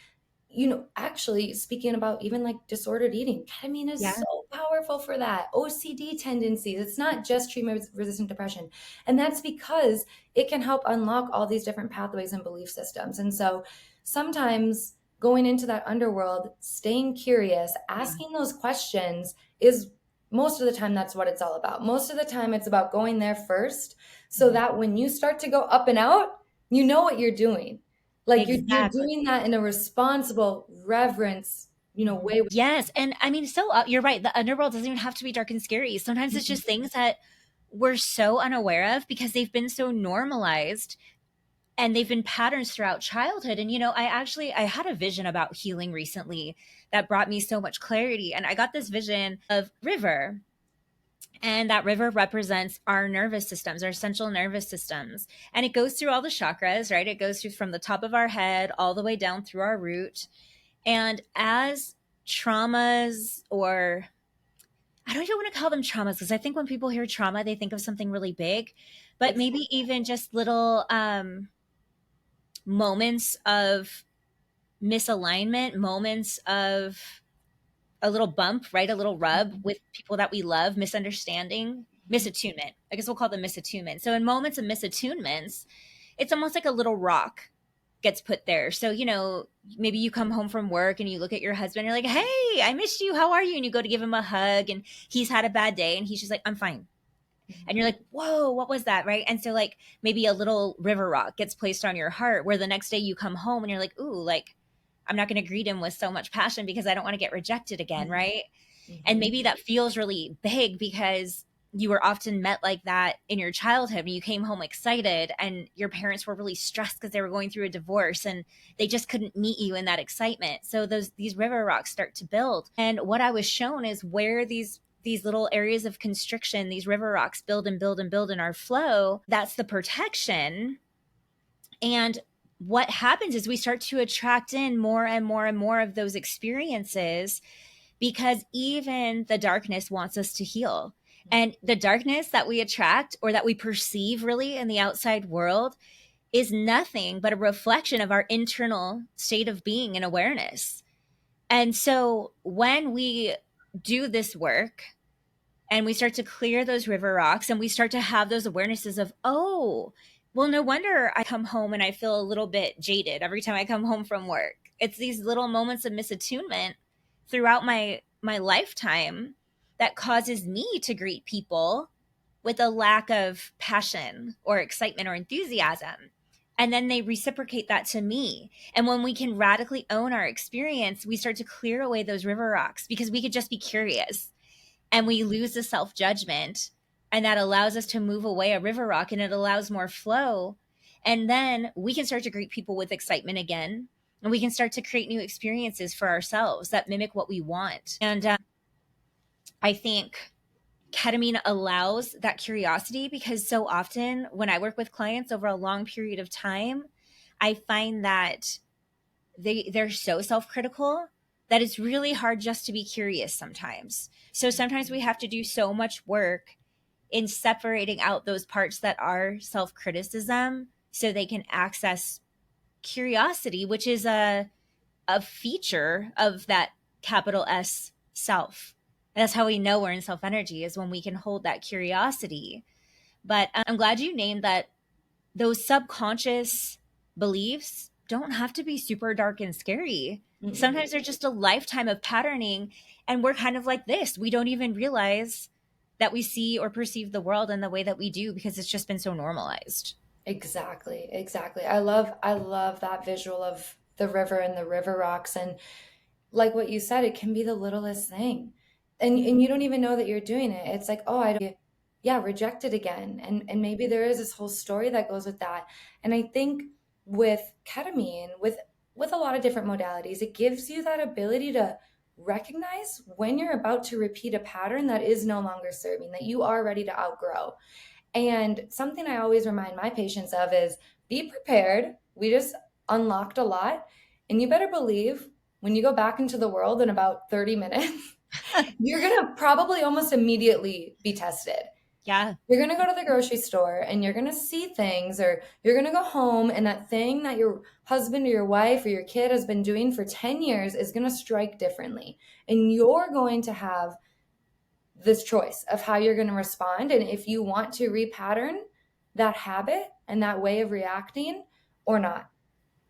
actually speaking about even like disordered eating, ketamine is so powerful for that. OCD tendencies. It's not just treatment-resistant depression. And that's because it can help unlock all these different pathways and belief systems. And so sometimes going into that underworld, staying curious, asking those questions is most of the time that's what it's all about. Most of the time it's about going there first, so that when you start to go up and out, you know what you're doing. Like you're doing that in a responsible reverence, way. Yes. And I mean, you're right. The underworld doesn't even have to be dark and scary. Sometimes it's just things that we're so unaware of because they've been so normalized and they've been patterns throughout childhood. And, I had a vision about healing recently that brought me so much clarity. And I got this vision of river. And that river represents our nervous systems, our central nervous systems. And it goes through all the chakras, right? It goes through from the top of our head all the way down through our root. And as traumas, or I don't even want to call them traumas, because I think when people hear trauma, they think of something really big, but maybe even just little moments of misalignment, moments of a little bump, right? A little rub with people that we love, misunderstanding, misattunement. I guess we'll call them misattunement. So in moments of misattunements, it's almost like a little rock gets put there. So, maybe you come home from work and you look at your husband, you're like, hey, I missed you. How are you? And you go to give him a hug and he's had a bad day and he's just like, I'm fine. And you're like, whoa, what was that? Right. And so like maybe a little river rock gets placed on your heart, where the next day you come home and you're like, ooh, like, I'm not going to greet him with so much passion because I don't want to get rejected again. Right. And maybe that feels really big because you were often met like that in your childhood when you came home excited, and your parents were really stressed because they were going through a divorce and they just couldn't meet you in that excitement. So these river rocks start to build. And what I was shown is where these little areas of constriction, these river rocks build and build and build in our flow, that's the protection. And what happens is we start to attract in more and more and more of those experiences, because even the darkness wants us to heal. And the darkness that we attract, or that we perceive really in the outside world, is nothing but a reflection of our internal state of being and awareness. And so when we do this work and we start to clear those river rocks and we start to have those awarenesses of, oh, well, no wonder I come home and I feel a little bit jaded every time I come home from work. It's these little moments of misattunement throughout my lifetime that causes me to greet people with a lack of passion or excitement or enthusiasm. And then they reciprocate that to me. And when we can radically own our experience, we start to clear away those river rocks, because we could just be curious and we lose the self-judgment. And that allows us to move away a river rock, and it allows more flow. And then we can start to greet people with excitement again. And we can start to create new experiences for ourselves that mimic what we want. And I think ketamine allows that curiosity, because so often when I work with clients over a long period of time, I find that they're so self-critical that it's really hard just to be curious sometimes. So sometimes we have to do so much work in separating out those parts that are self-criticism so they can access curiosity, which is a feature of that capital S self. And that's how we know we're in self energy, is when we can hold that curiosity. But I'm glad you named that. Those subconscious beliefs don't have to be super dark and scary. Mm-hmm. Sometimes they're just a lifetime of patterning, and we're kind of like this. We don't even realize that we see or perceive the world in the way that we do, because it's just been so normalized. Exactly. I love that visual of the river and the river rocks. And like what you said, it can be the littlest thing. And you don't even know that you're doing it. It's like, oh, I don't, yeah, rejected again. And maybe there is this whole story that goes with that. And I think with ketamine, with a lot of different modalities, it gives you that ability to recognize when you're about to repeat a pattern that is no longer serving, that you are ready to outgrow. And something I always remind my patients of is be prepared. We just unlocked a lot. And you better believe when you go back into the world in about 30 minutes, you're going to probably almost immediately be tested. Yeah. You're going to go to the grocery store and you're going to see things, or you're going to go home and that thing that your husband or your wife or your kid has been doing for 10 years is going to strike differently. And you're going to have this choice of how you're going to respond. And if you want to repattern that habit and that way of reacting or not.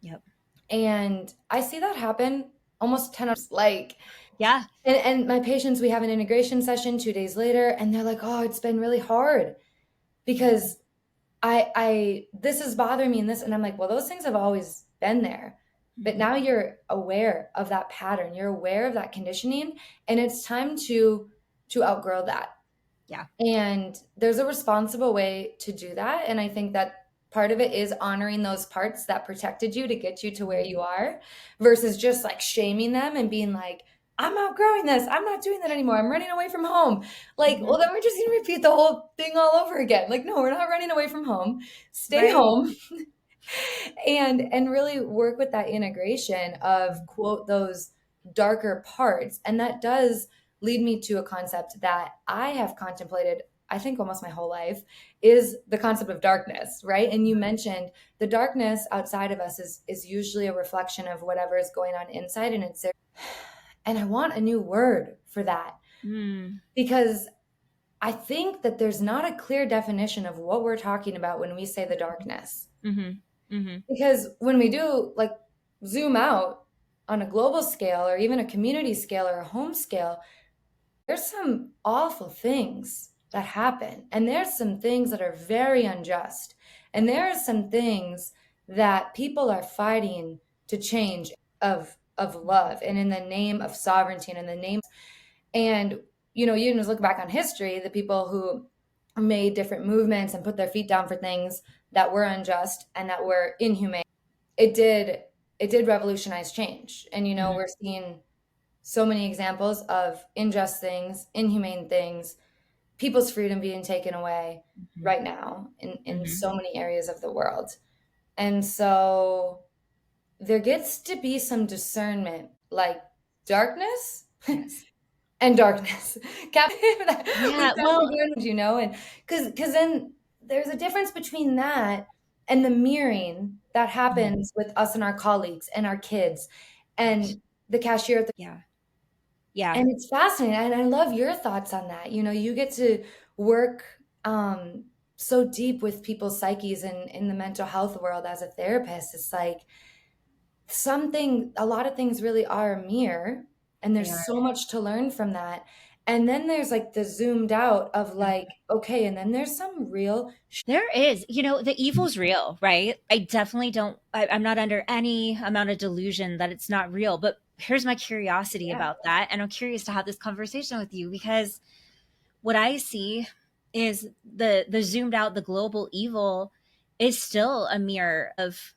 Yep. And I see that happen almost 10 times. Like, yeah. And my patients, we have an integration session 2 days later, and they're like, oh, it's been really hard because this is bothering me and this. And I'm like, well, those things have always been there. But now you're aware of that pattern. You're aware of that conditioning, and it's time to outgrow that. Yeah. And there's a responsible way to do that. And I think that part of it is honoring those parts that protected you to get you to where you are, versus just like shaming them and being like, I'm outgrowing this. I'm not doing that anymore. I'm running away from home. Like, well, then we're just going to repeat the whole thing all over again. Like, no, we're not running away from home. Stay home. and really work with that integration of, quote, those darker parts. And that does lead me to a concept that I have contemplated, I think almost my whole life, is the concept of darkness, right? And you mentioned the darkness outside of us is usually a reflection of whatever is going on inside, and it's there. And I want a new word for that, because I think that there's not a clear definition of what we're talking about when we say the darkness. Because when we do like zoom out on a global scale, or even a community scale or a home scale, there's some awful things that happen. And there's some things that are very unjust. And there are some things that people are fighting to change of love, and in the name of sovereignty, and in the name, and you can just look back on history, the people who made different movements and put their feet down for things that were unjust and that were inhumane, it did revolutionize change. And, you know, we're seeing so many examples of unjust things, inhumane things, people's freedom being taken away right now in so many areas of the world. And so there gets to be some discernment, like darkness Yes. and darkness. Yeah, well, You know, and because then there's a difference between that and the mirroring that happens with us and our colleagues and our kids and the cashier at the yeah. and it's fascinating. And I love your thoughts on that. You know, you get to work so deep with people's psyches and in the mental health world as a therapist. It's like a lot of things really are a mirror, and there's so much to learn from that. And then there's like the zoomed out of like, okay, and then there's some real There is, you know, the evil's real, right? I definitely I'm not under any amount of delusion that it's not real, but here's my curiosity about that. And I'm curious to have this conversation with you because what I see is the zoomed out, the global evil is still a mirror of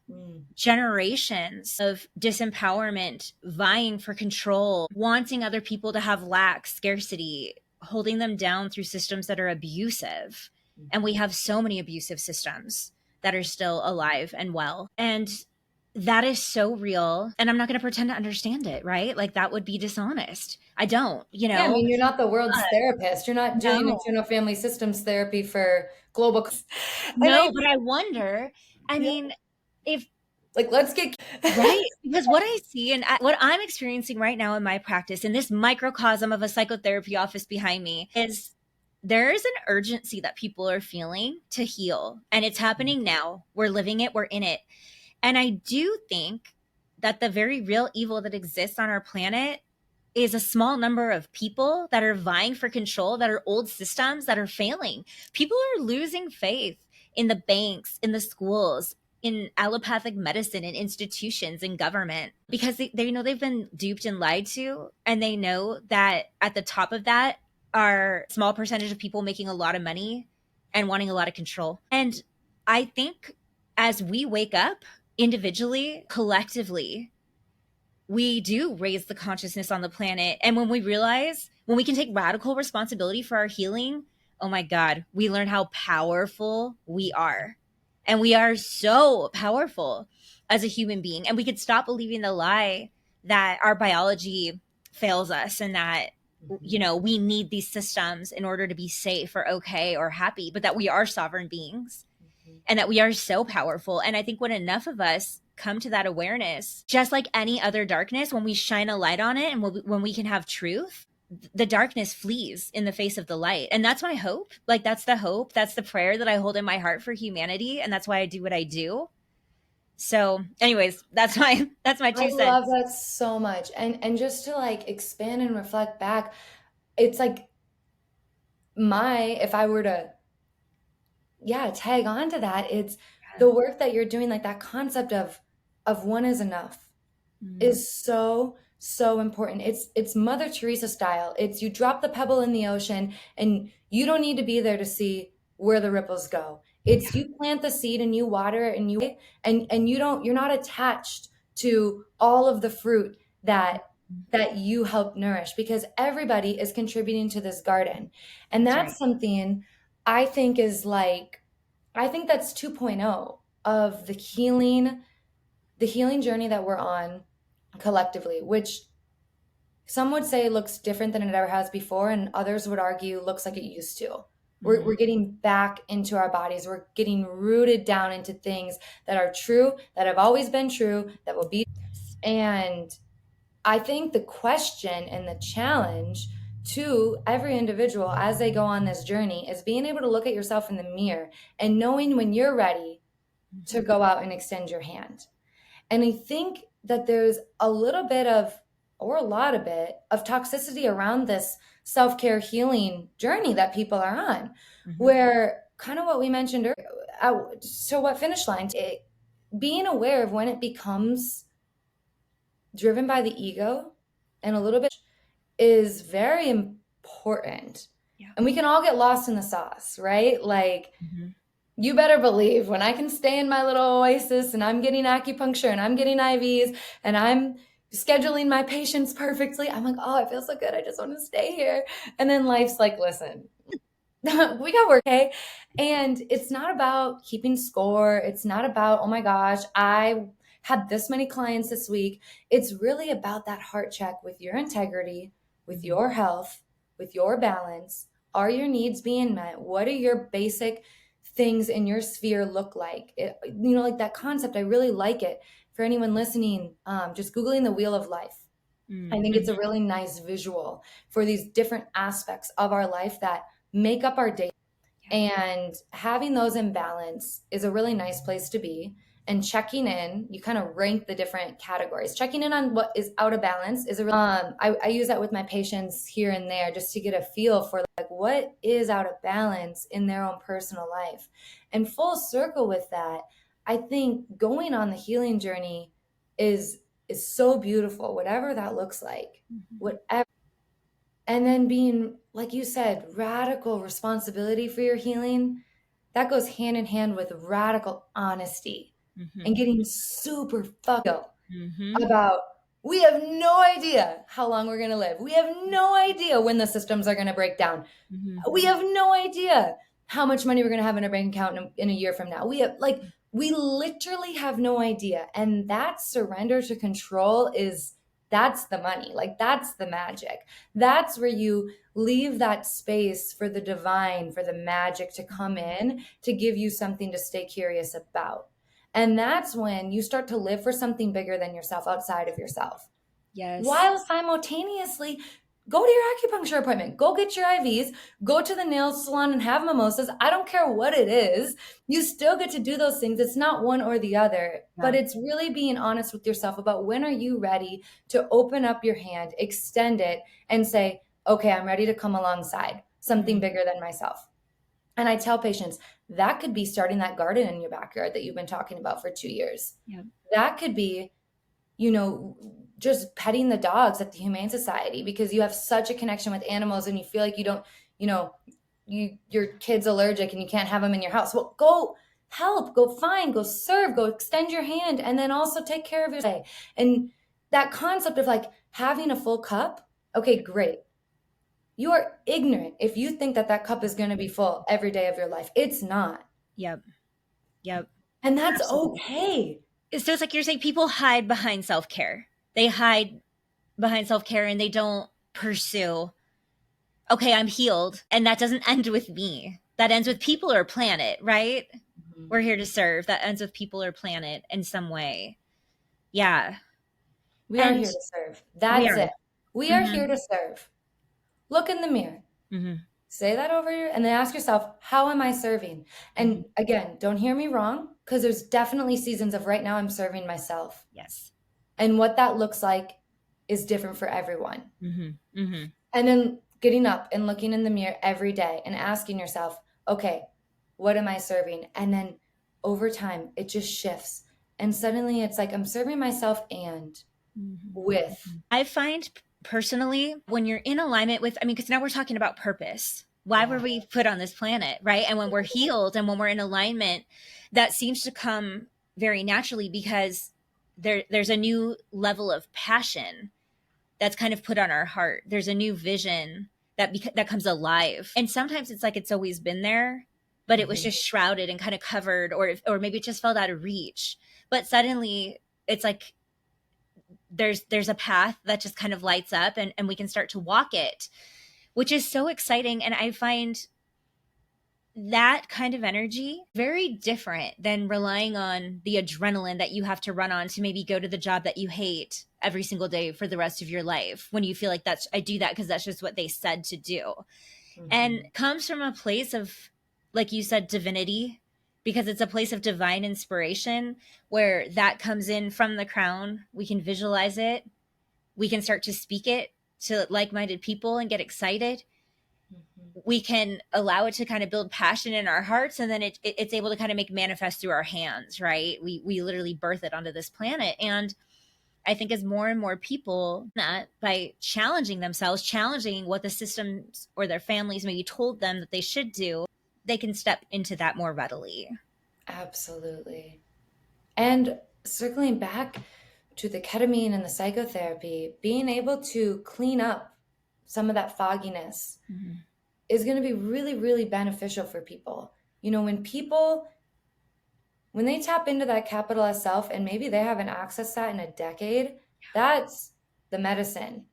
generations of disempowerment, vying for control, wanting other people to have lack, scarcity, holding them down through systems that are abusive. And we have so many abusive systems that are still alive and well. And that is so real. And I'm not going to pretend to understand it, right? Like that would be dishonest. I don't, you know? Yeah, I mean, you're not the world's therapist. You're not doing No. internal family systems therapy for global. No, but I wonder, I mean, if like, let's get right, because what I see and what I'm experiencing right now in my practice in this microcosm of a psychotherapy office behind me is there is an urgency that people are feeling to heal, and it's happening now. We're living it, we're in it. And I do think that the very real evil that exists on our planet is a small number of people that are vying for control, that are old systems that are failing. People are losing faith in the banks, in the schools, in allopathic medicine, in institutions, in government, because they know they've been duped and lied to. And they know that at the top of that are a small percentage of people making a lot of money and wanting a lot of control. And I think as we wake up individually, collectively, we do raise the consciousness on the planet. And when we realize, when we can take radical responsibility for our healing, oh my God, we learn how powerful we are. And we are so powerful as a human being. And we could stop believing the lie that our biology fails us and that, you know, we need these systems in order to be safe or okay or happy, but that we are sovereign beings and that we are so powerful. And I think when enough of us come to that awareness, just like any other darkness, when we shine a light on it and when we can have truth, the darkness flees in the face of the light. And that's my hope. Like that's the hope. That's the prayer that I hold in my heart for humanity. And that's why I do what I do. So anyways, that's my 2 cents. I love that so much. And just to like expand and reflect back, it's like if I were to tag on to that, it's the work that you're doing, like that concept of one is enough is so important. It's Mother Teresa style. It's you drop the pebble in the ocean and you don't need to be there to see where the ripples go. It's you plant the seed and you water it and you're not attached to all of the fruit that you help nourish, because everybody is contributing to this garden. And that's something I think is like, I think that's 2.0 of the healing journey that we're on collectively, which some would say looks different than it ever has before, and others would argue looks like it used to. We're getting back into our bodies. We're getting rooted down into things that are true, that have always been true, that will be. And I think the question and the challenge to every individual as they go on this journey is being able to look at yourself in the mirror and knowing when you're ready to go out and extend your hand. And I think that there's a little bit of, or a lot of it, of toxicity around this self-care healing journey that people are on, where kind of what we mentioned earlier, so what finish line, being aware of when it becomes driven by the ego and a little bit is very important. And we can all get lost in the sauce, right? Like, Mm-hmm. you better believe when I can stay in my little oasis and I'm getting acupuncture and I'm getting IVs and I'm scheduling my patients perfectly, I'm like, oh, I feel so good. I just want to stay here. And then life's like, listen, we got work, okay? And it's not about keeping score. It's not about, oh my gosh, I had this many clients this week. It's really about that heart check with your integrity, with your health, with your balance. Are your needs being met? What are your basic things in your sphere look like? Like that concept, I really like it. For anyone listening, just Googling the Wheel of Life. I think it's a really nice visual for these different aspects of our life that make up our day. And having those in balance is a really nice place to be. And checking in, you kind of rank the different categories. Checking in on what is out of balance is a really, I use that with my patients here and there just to get a feel for like what is out of balance in their own personal life. And full circle with that, I think going on the healing journey is so beautiful, whatever that looks like, whatever. And then being, like you said, radical responsibility for your healing, that goes hand in hand with radical honesty and getting super fucked up about, we have no idea how long we're going to live. We have no idea when the systems are going to break down. We have no idea how much money we're going to have in our bank account in a year from now. We literally have no idea. And that surrender to control that's the money. Like, that's the magic. That's where you leave that space for the divine, for the magic to come in, to give you something to stay curious about. And that's when you start to live for something bigger than yourself, outside of yourself. Yes. While simultaneously, go to your acupuncture appointment, go get your IVs, go to the nail salon and have mimosas. I don't care what it is. You still get to do those things. It's not one or the other, but it's really being honest with yourself about when are you ready to open up your hand, extend it, and say, okay, I'm ready to come alongside something bigger than myself. And I tell patients, that could be starting that garden in your backyard that you've been talking about for 2 years. Yeah. That could be, just petting the dogs at the Humane Society because you have such a connection with animals and you feel like you don't, your kid's allergic and you can't have them in your house. Well, go help, go find, go serve, go extend your hand, and then also take care of yourself. And that concept of like having a full cup, okay, great. You are ignorant if you think that cup is going to be full every day of your life. It's not. Yep. And that's okay. So it's like you're saying people hide behind self-care. They hide behind self-care and they don't pursue, okay, I'm healed. And that doesn't end with me. That ends with people or planet, right? We're here to serve. That ends with people or planet in some way. Yeah. We are here to serve. That's it. We are here to serve. Look in the mirror. Say that over you, and then ask yourself, how am I serving? And again, don't hear me wrong, because there's definitely seasons of right now I'm serving myself. Yes. And what that looks like is different for everyone. Mm-hmm. And then getting up and looking in the mirror every day and asking yourself, okay, what am I serving? And then over time, it just shifts. And suddenly it's like, I'm serving myself and with. I find personally, when you're in alignment with, because now we're talking about purpose. Why were we put on this planet, right? And when we're healed and when we're in alignment, that seems to come very naturally because there's a new level of passion that's kind of put on our heart. There's a new vision that comes alive. And sometimes it's like it's always been there, but it was just shrouded and kind of covered, or maybe it just felt out of reach. But suddenly it's like there's a path that just kind of lights up and we can start to walk it, which is so exciting. And I find that kind of energy very different than relying on the adrenaline that you have to run on to maybe go to the job that you hate every single day for the rest of your life, when you feel like I do that because that's just what they said to do. And comes from a place of, like you said, divinity, because it's a place of divine inspiration where that comes in from the crown. We can visualize it. We can start to speak it to like-minded people and get excited. We can allow it to kind of build passion in our hearts, and then it's able to kind of make manifest through our hands, right? We literally birth it onto this planet. And I think as more and more people that by challenging themselves, challenging what the systems or their families maybe told them that they should do, they can step into that more readily. Absolutely. And circling back to the ketamine and the psychotherapy, being able to clean up some of that fogginess is going to be really, really beneficial for people. You know, when they tap into that capital S self and maybe they haven't accessed that in a decade, that's the medicine.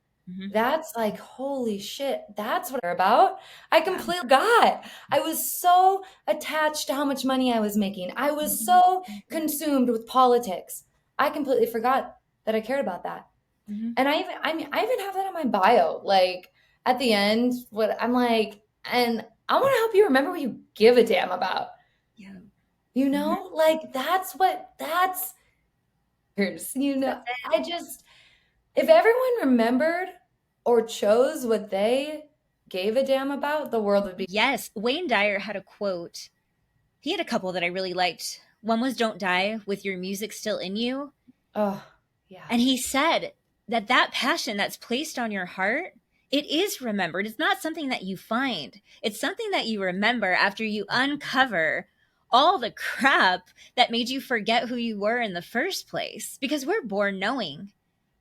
That's like, holy shit, that's what they're about. I completely forgot. I was so attached to how much money I was making. I was so consumed with politics. I completely forgot that I cared about that. And I even have that on my bio. Like at the end, what I'm like, and I want to help you remember what you give a damn about. Yeah. You know, like that's, you know, if everyone remembered or chose what they gave a damn about, the world would be. Yes. Wayne Dyer had a quote. He had a couple that I really liked. One was, "Don't die with your music still in you." Oh, yeah. And he said that passion that's placed on your heart, it is remembered. It's not something that you find. It's something that you remember after you uncover all the crap that made you forget who you were in the first place. Because we're born knowing.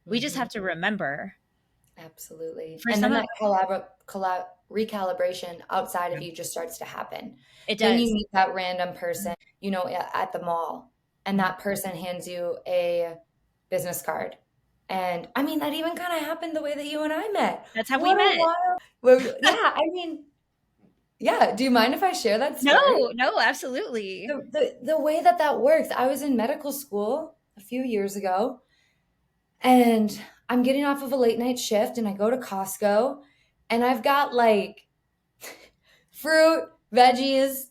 We just have to remember. Absolutely. For And some then of that recalibration outside of you just starts to happen. it When does. you meet that random person, you know, at the mall, and that person hands you a business card. And I mean, that even kind of happened the way that you and I met. That's how we met. Yeah, I mean, yeah. Do you mind if I share that story? No, absolutely. The way that works, I was in medical school a few years ago, and I'm getting off of a late night shift, and I go to Costco, and I've got like fruit, veggies,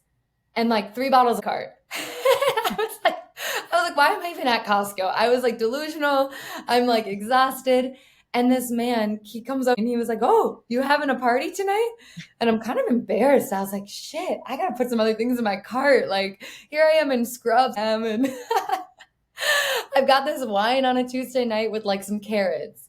and like 3 bottles of cart. I was like, why am I even at Costco? I was like delusional. I'm like exhausted. And this man, he comes up and he was like, "Oh, you having a party tonight?" And I'm kind of embarrassed. I was like, shit, I got to put some other things in my cart. Like here I am in scrubs. And I've got this wine on a Tuesday night with like some carrots.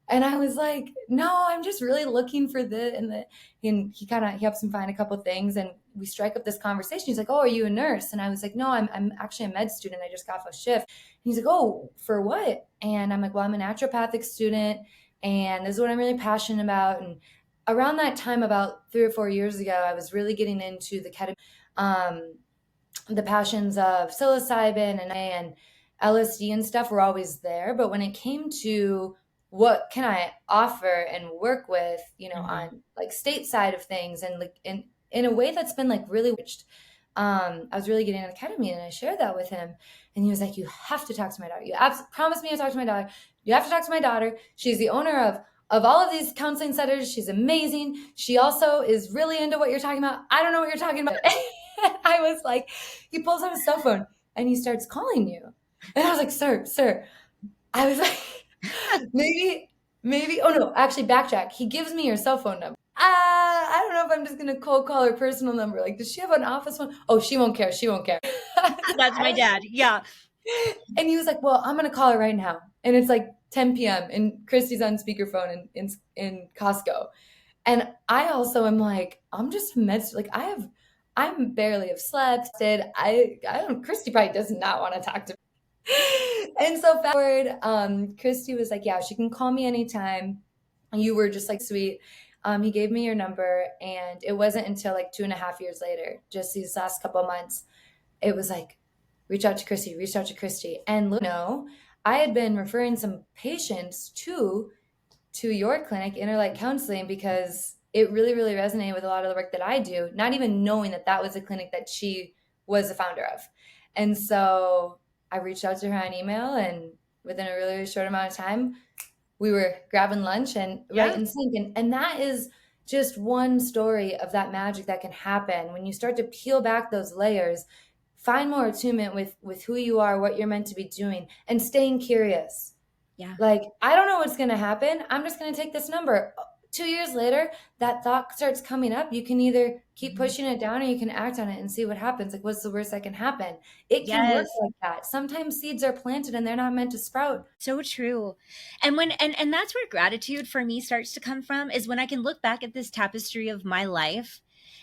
And I was like, no, I'm just really looking for and he helps him find a couple things, and we strike up this conversation. He's like, "Oh, are you a nurse?" And I was like, "No, I'm actually a med student. I just got off a shift." And he's like, "Oh, for what?" And I'm like, "Well, I'm a naturopathic student, and this is what I'm really passionate about." And around that time, about 3 or 4 years ago, I was really getting into the the passions of psilocybin and LSD and stuff were always there. But when it came to what can I offer and work with, you know, on like state side of things, and like in a way that's been like really reached, I was really getting into ketamine, and I shared that with him, and he was like, "You have to talk to my daughter. You promise me to talk to my daughter. You have to talk to my daughter. She's the owner of all of these counseling centers. She's amazing. She also is really into what you're talking about. I don't know what you're talking about." I was like, he pulls out his cell phone and he starts calling you. And I was like, sir. I was like, maybe, oh no, actually backtrack. He gives me your cell phone number. I don't know if I'm just going to cold call her personal number. Like, does she have an office one? Oh, she won't care. That's my dad. Yeah. And he was like, "Well, I'm going to call her right now." And it's like 10 p.m. and Kristy's on speakerphone in Costco. And I also am like, I'm just like, I'm barely have slept. I don't, Kristy probably does not want to talk to me. And so fast forward, Kristy was like, "Yeah, she can call me anytime." You were just like sweet. He gave me your number, and it wasn't until like 2.5 years later, just these last couple of months, it was like, reach out to Kristy. And I had been referring some patients to your clinic, Inner Light Counseling, because it really, really resonated with a lot of the work that I do, not even knowing that was a clinic that she was the founder of. And so I reached out to her on email, and within a really, really short amount of time, we were grabbing lunch and right in sync. And that is just one story of that magic that can happen when you start to peel back those layers, find more attunement with who you are, what you're meant to be doing, and staying curious. Yeah. Like, I don't know what's going to happen. I'm just going to take this number. 2 years later, that thought starts coming up. You can either keep pushing it down or you can act on it and see what happens. Like, what's the worst that can happen? It can work Yes. like that. Sometimes seeds are planted and they're not meant to sprout. So true. And when and that's where gratitude for me starts to come from, is when I can look back at this tapestry of my life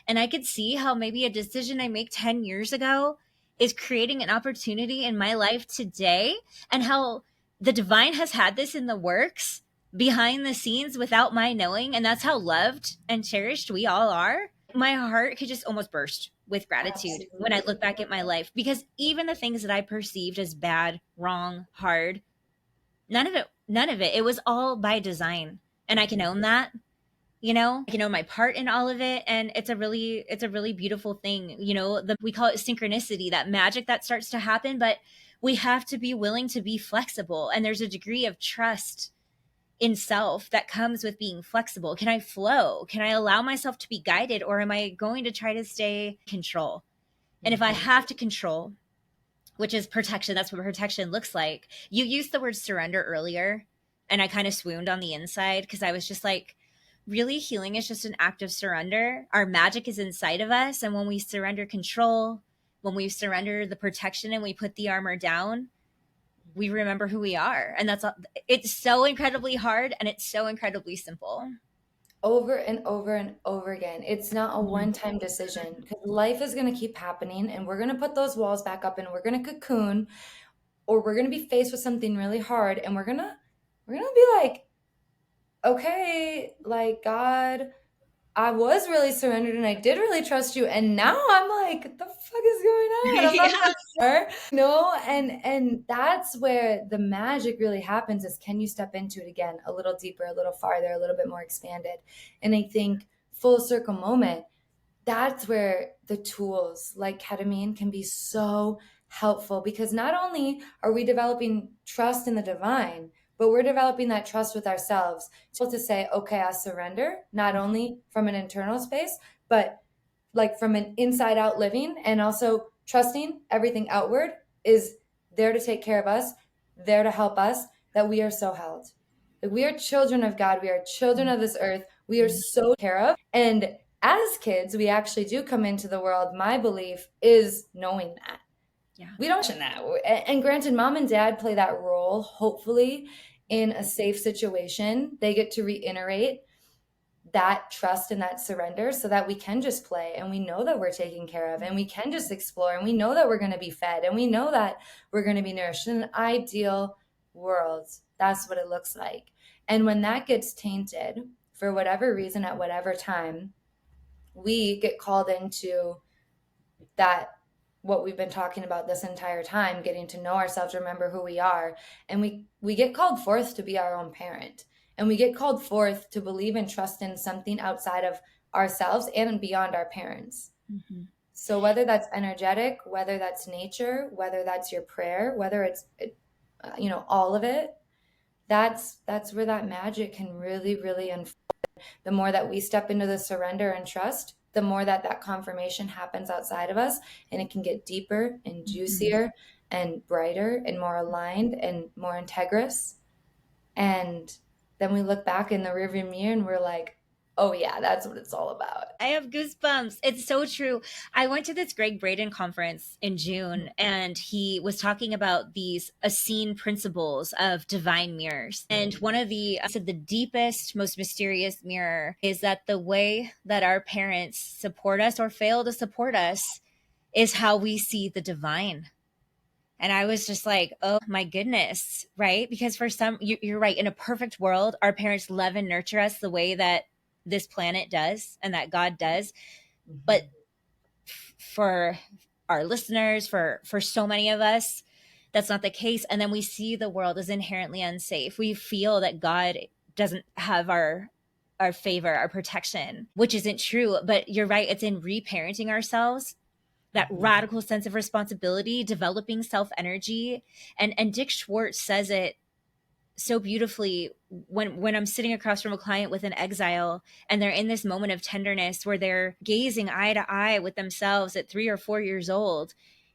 and I could see how maybe a decision I make 10 years ago is creating an opportunity in my life today, and how the divine has had this in the works behind the scenes without my knowing, and that's how loved and cherished we all are. My heart could just almost burst with gratitude when I look back at my life, because even the things that I perceived as bad, wrong, hard, none of it, it was all by design. And I can own that. I can own my part in all of it, and it's a really beautiful thing. We call it synchronicity, that magic that starts to happen, but we have to be willing to be flexible, and there's a degree of trust in self that comes with being flexible. Can I flow? Can I allow myself to be guided, or am I going to try to stay in control? And if I have to control, which is protection, that's what protection looks like. You used the word surrender earlier, and I kind of swooned on the inside, because I was just like, really, healing is just an act of surrender. Our magic is inside of us, and when we surrender control, when we surrender the protection and we put the armor down, we remember who we are. And that's all. It's so incredibly hard, and it's so incredibly simple. Over and over and over again. It's not a one-time decision, because life is going to keep happening and we're going to put those walls back up and we're going to cocoon, or we're going to be faced with something really hard and we're going to be like, okay, like, God, I was really surrendered and I did really trust you, and now I'm like, what the fuck is going on? I'm not sure. No, and that's where the magic really happens, is can you step into it again a little deeper, a little farther, a little bit more expanded? And I think full circle moment, that's where the tools like ketamine can be so helpful, because not only are we developing trust in the divine, but we're developing that trust with ourselves to say, okay, I surrender, not only from an internal space, but like from an inside out living, and also trusting everything outward is there to take care of us, there to help us, that we are so held. Like, we are children of God. We are children of this earth. We are so care of. And as kids, we actually do come into the world. My belief is knowing that. Yeah. We don't mention that. And granted, mom and dad play that role, hopefully, in a safe situation. They get to reiterate that trust and that surrender so that we can just play, and we know that we're taken care of, and we can just explore, and we know that we're going to be fed, and we know that we're going to be nourished. In an ideal world, that's what it looks like. And when that gets tainted for whatever reason at whatever time, we get called into that, what we've been talking about this entire time, getting to know ourselves, remember who we are. And we get called forth to be our own parent. And we get called forth to believe and trust in something outside of ourselves and beyond our parents. Mm-hmm. So whether that's energetic, whether that's nature, whether that's your prayer, whether it's, all of it, that's where that magic can really, really unfold. The more that we step into the surrender and trust, the more that confirmation happens outside of us, and it can get deeper and juicier and brighter and more aligned and more integrous. And then we look back in the rearview mirror and we're like, oh yeah, that's what it's all about. I have goosebumps. It's so true. I went to this Greg Braden conference in June, and he was talking about these Essene principles of divine mirrors. And one of said the deepest, most mysterious mirror is that the way that our parents support us or fail to support us is how we see the divine. And I was just like, oh my goodness, right? Because for some, you're right. In a perfect world, our parents love and nurture us the way that this planet does and that God does. But for our listeners, for so many of us, that's not the case. And then we see the world as inherently unsafe. We feel that God doesn't have our favor, our protection, which isn't true. But you're right. It's in reparenting ourselves, that radical sense of responsibility, developing self-energy. And Dick Schwartz says it so beautifully when I'm sitting across from a client with an exile, and they're in this moment of tenderness where they're gazing eye to eye with themselves at 3 or 4 years old.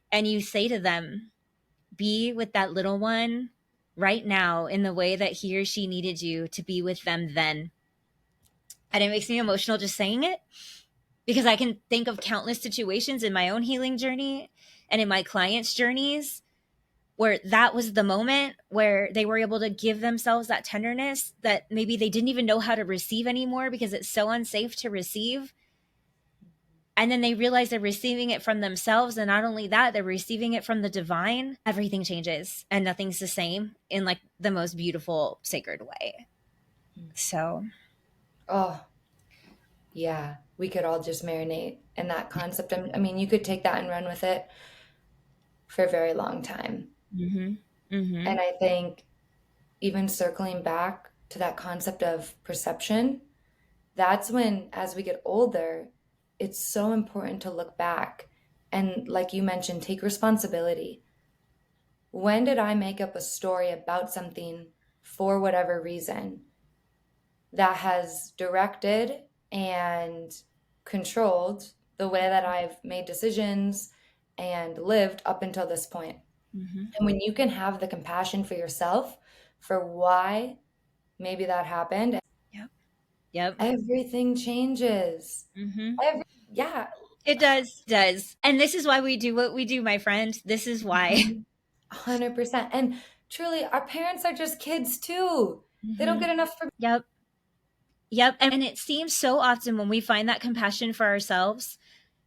And you say to them, be with that little one right now in the way that he or she needed you to be with them then. And it makes me emotional just saying it, because I can think of countless situations in my own healing journey and in my clients' journeys where that was the moment where they were able to give themselves that tenderness that maybe they didn't even know how to receive anymore because it's so unsafe to receive. And then they realize they're receiving it from themselves. And not only that, they're receiving it from the divine. Everything changes and nothing's the same in like the most beautiful, sacred way. So, Oh, yeah, we could all just marinate in that concept. I mean, you could take that and run with it for a very long time. And I think even circling back to that concept of perception, that's when, as we get older, it's so important to look back and, like you mentioned, take responsibility. When did I make up a story about something for whatever reason that has directed and controlled the way that I've made decisions and lived up until this point? And when you can have the compassion for yourself for why maybe that happened, Yep. everything changes. Yeah. It does. And this is why we do what we do, my friend. This is why. 100%. And truly, our parents are just kids too. They don't get enough for. Yep. And it seems so often when we find that compassion for ourselves,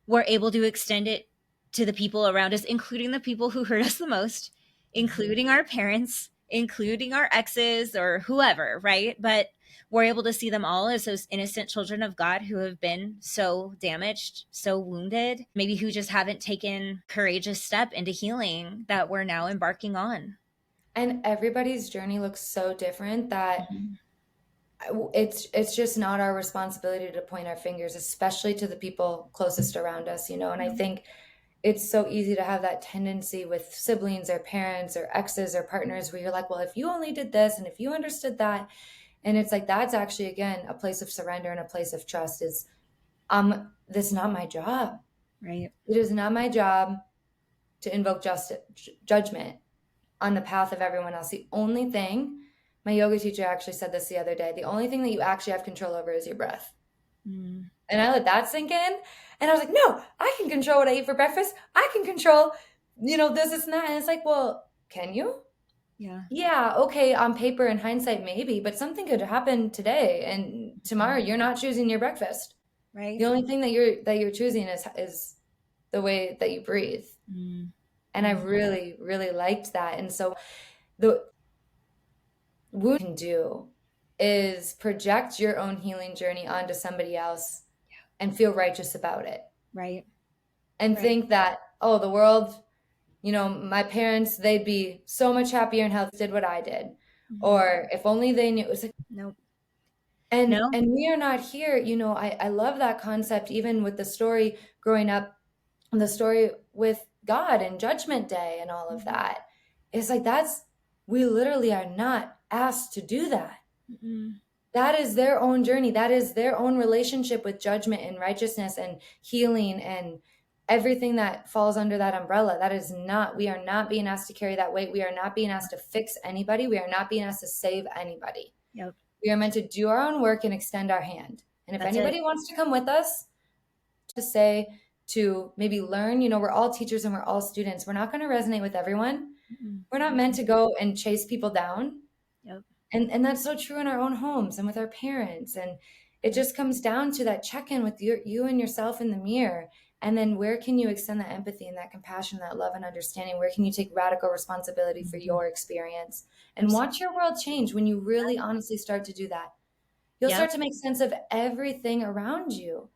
we're able to extend it to the people around us, including the people who hurt us the most, including our parents, including our exes or whoever, right? But we're able to see them all as those innocent children of God who have been so damaged, so wounded, maybe who just haven't taken courageous step into healing that we're now embarking on. And everybody's journey looks so different that it's just not our responsibility to point our fingers, especially to the people closest around us, And I think it's so easy to have that tendency with siblings or parents or exes or partners where you're like, well, if you only did this and if you understood that. And it's like, that's actually, again, a place of surrender and a place of trust is, this is not my job. Right. It is not my job to invoke judgment on the path of everyone else. The only thing, my yoga teacher actually said this the other day, the only thing that you actually have control over is your breath. And I let that sink in. And I was like, no, I can control what I eat for breakfast. I can control, this and that. And it's like, well, can you? Yeah. Okay. On paper, in hindsight, maybe, but something could happen today and tomorrow you're not choosing your breakfast. Right. The only thing that you're choosing is the way that you breathe. And I really, really liked that. And so the what you can do is project your own healing journey onto somebody else and feel righteous about it. Right. And think that, oh, the world, my parents, they'd be so much happier and healthy did what I did. Or if only they knew. It was like, nope. And we are not here. I love that concept, even with the story growing up, the story with God and Judgment Day and all of that. It's like, we literally are not asked to do that. That is their own journey. That is their own relationship with judgment and righteousness and healing and everything that falls under that umbrella. We are not being asked to carry that weight. We are not being asked to fix anybody. We are not being asked to save anybody. Yep. We are meant to do our own work and extend our hand. And if anybody wants to come with us to maybe learn, we're all teachers and we're all students. We're not going to resonate with everyone. We're not meant to go and chase people down. Yep. And that's so true in our own homes and with our parents. And it just comes down to that check-in with you and yourself in the mirror. And then where can you extend that empathy and that compassion, that love and understanding? Where can you take radical responsibility for your experience and watch your world change when you really honestly start to do that? You'll start to make sense of everything around you.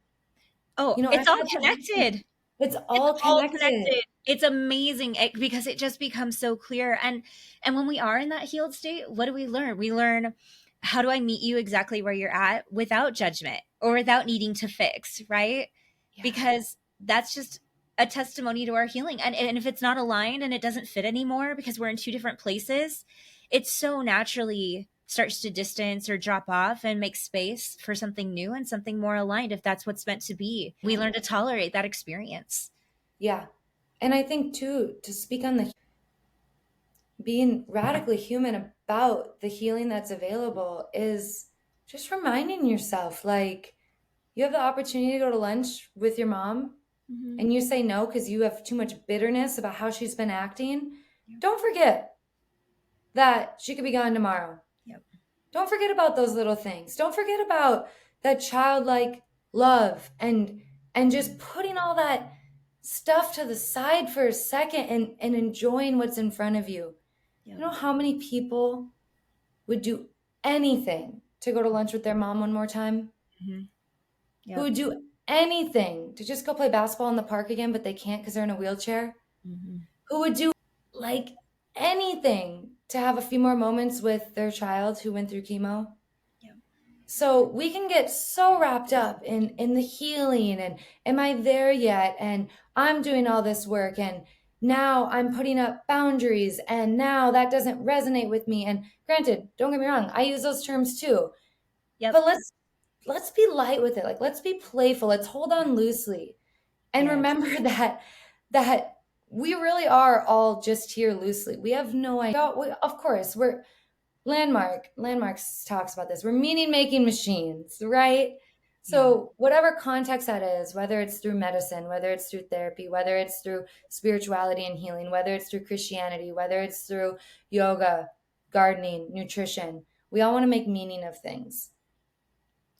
Oh, it's all connected. It's all connected. It's amazing because it just becomes so clear. And when we are in that healed state, what do we learn? We learn, how do I meet you exactly where you're at without judgment or without needing to fix, right? Yeah. Because that's just a testimony to our healing. And if it's not aligned and it doesn't fit anymore because we're in two different places, it so naturally starts to distance or drop off and make space for something new and something more aligned if that's what's meant to be. We learn to tolerate that experience. Yeah. And I think too, to speak on being radically human about the healing that's available is just reminding yourself, like, you have the opportunity to go to lunch with your mom and you say no because you have too much bitterness about how she's been acting. Don't forget that she could be gone tomorrow. Yep. Don't forget about those little things. Don't forget about that childlike love and just putting all that stuff to the side for a second and enjoying what's in front of you. Yep. You know how many people would do anything to go to lunch with their mom one more time? Yep. Who would do anything to just go play basketball in the park again, but they can't because they're in a wheelchair? Who would do like anything to have a few more moments with their child who went through chemo? So we can get so wrapped up in the healing and am I there yet? And I'm doing all this work and now I'm putting up boundaries and now that doesn't resonate with me. And granted, don't get me wrong, I use those terms too. Yep. But let's be light with it. Like, let's be playful. Let's hold on loosely. And remember that we really are all just here loosely. We have no idea. Of course, Landmarks talks about this. We're meaning-making machines, right? So whatever context that is, whether it's through medicine, whether it's through therapy, whether it's through spirituality and healing, whether it's through Christianity, whether it's through yoga, gardening, nutrition, we all want to make meaning of things.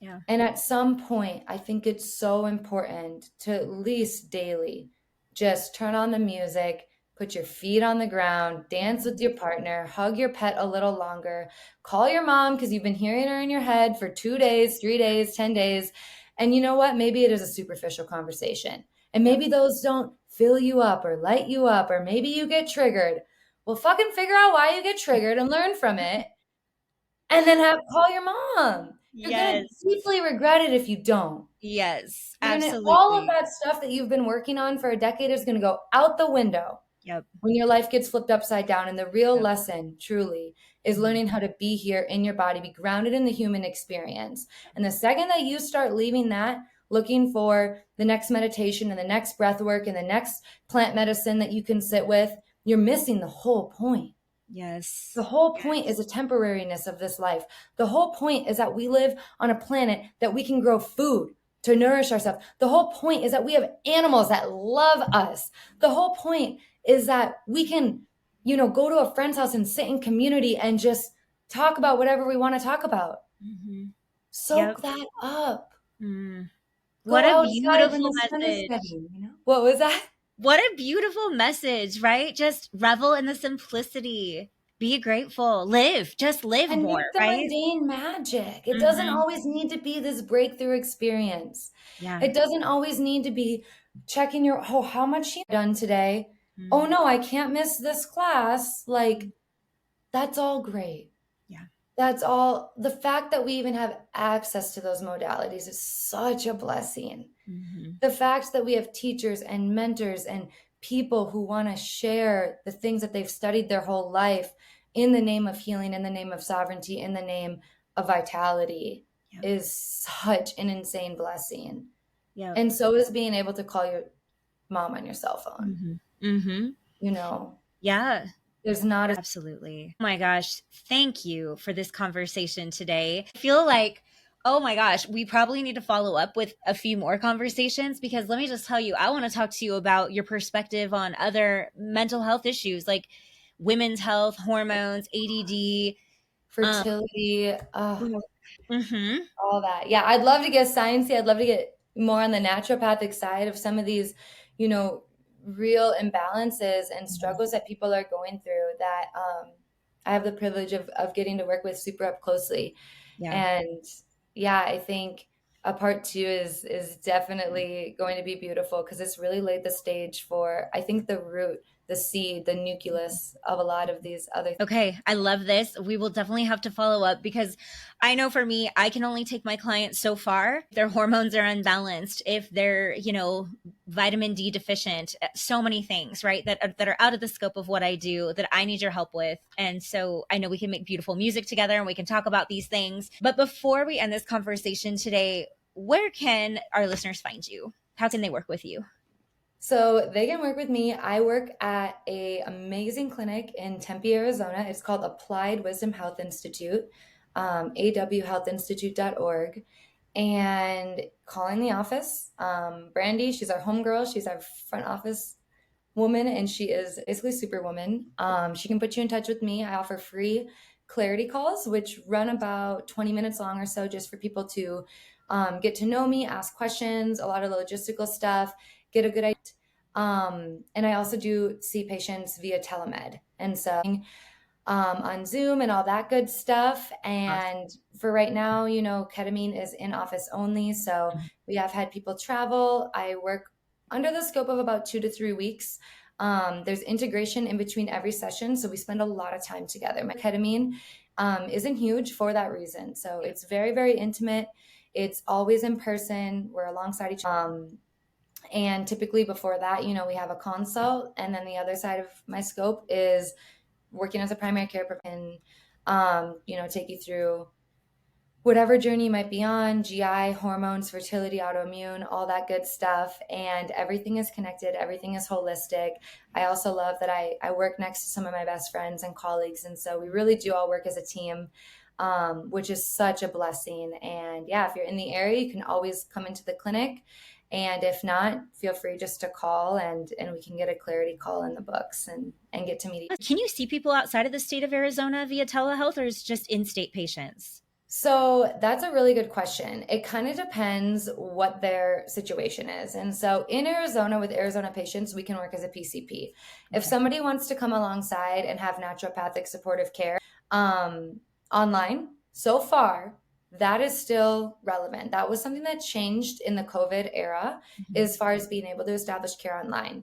Yeah. And at some point, I think it's so important to at least daily just turn on the music, put your feet on the ground, dance with your partner, hug your pet a little longer, call your mom because you've been hearing her in your head for 2 days, 3 days, 10 days. And you know what? Maybe it is a superficial conversation. And maybe those don't fill you up or light you up, or maybe you get triggered. Well, fucking figure out why you get triggered and learn from it. And then call your mom. You're going to deeply regret it if you don't. Yes, absolutely. All of that stuff that you've been working on for a decade is going to go out the window. Yep. When your life gets flipped upside down. And the real lesson truly is learning how to be here in your body, be grounded in the human experience. And the second that you start leaving that, looking for the next meditation and the next breath work and the next plant medicine that you can sit with, you're missing the whole point. Yes. The whole point is a temporariness of this life. The whole point is that we live on a planet that we can grow food to nourish ourselves. The whole point is that we have animals that love us. The whole point is that we can, go to a friend's house and sit in community and just talk about whatever we want to talk about. Soak that up. What a beautiful message. What was that? What a beautiful message, right? Just revel in the simplicity. Be grateful. Just live and more, make the right? mundane magic. It doesn't always need to be this breakthrough experience. Yeah. It doesn't always need to be checking how much she done today. Oh no, I can't miss this class. Like, that's all great. Yeah. That's all. The fact that we even have access to those modalities is such a blessing. The fact that we have teachers and mentors and people who want to share the things that they've studied their whole life in the name of healing, in the name of sovereignty, in the name of vitality is such an insane blessing. Yeah. And so is being able to call your mom on your cell phone. Yeah. There's not absolutely. Oh my gosh. Thank you for this conversation today. I feel like, oh my gosh, we probably need to follow up with a few more conversations, because let me just tell you, I want to talk to you about your perspective on other mental health issues like women's health, hormones, ADD, fertility, all that. Yeah, I'd love to get sciencey. I'd love to get more on the naturopathic side of some of these, real imbalances and struggles that people are going through that I have the privilege of getting to work with super up closely. And I think a part 2 is definitely going to be beautiful, because it's really laid the stage for, I think, the root, the seed, the nucleus of a lot of these other things. Okay, I love this. We will definitely have to follow up, because I know for me, I can only take my clients so far. Their hormones are unbalanced, if they're, vitamin D deficient, so many things, right? That are out of the scope of what I do, that I need your help with. And so I know we can make beautiful music together and we can talk about these things. But before we end this conversation today, where can our listeners find you? How can they work with you? So they can work with me. I work at an amazing clinic in Tempe, Arizona. It's called Applied Wisdom Health Institute. awhealthinstitute.org, and calling the office. Brandy, she's our homegirl. She's our front office woman, and she is basically superwoman. She can put you in touch with me. I offer free clarity calls, which run about 20 minutes long or so, just for people to get to know me, ask questions, a lot of logistical stuff, get a good idea. And I also do see patients via telemed. And so on Zoom and all that good stuff. And for right now, ketamine is in office only. So we have had people travel. I work under the scope of about 2 to 3 weeks. There's integration in between every session. So we spend a lot of time together. My ketamine isn't huge for that reason. So it's very, very intimate. It's always in person. We're alongside each other. And typically before that, we have a consult. And then the other side of my scope is working as a primary care provider, and take you through whatever journey you might be on, GI, hormones, fertility, autoimmune, all that good stuff. And everything is connected. Everything is holistic. I also love that I work next to some of my best friends and colleagues. And so we really do all work as a team, which is such a blessing. And yeah, if you're in the area, you can always come into the clinic. And if not, feel free just to call and we can get a clarity call in the books and get to meet. Can you see people outside of the state of Arizona via telehealth, or is it just in-state patients? So that's a really good question. It kind of depends what their situation is. And so in Arizona, with Arizona patients, we can work as a PCP. Okay. If somebody wants to come alongside and have naturopathic supportive care online, so far, that is still relevant. That was something that changed in the COVID era, as far as being able to establish care online.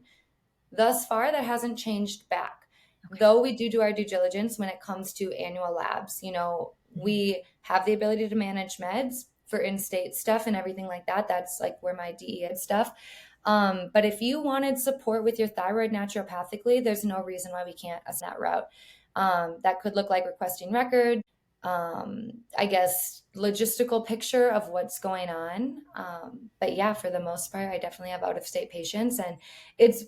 Thus far, that hasn't changed back. Okay. Though we do our due diligence when it comes to annual labs. We have the ability to manage meds for in-state stuff and everything like that. That's like where my DEA stuff. But if you wanted support with your thyroid naturopathically, there's no reason why we can't assess that route. That could look like requesting record, I guess, logistical picture of what's going on. But yeah, for the most part, I definitely have out-of-state patients, and it's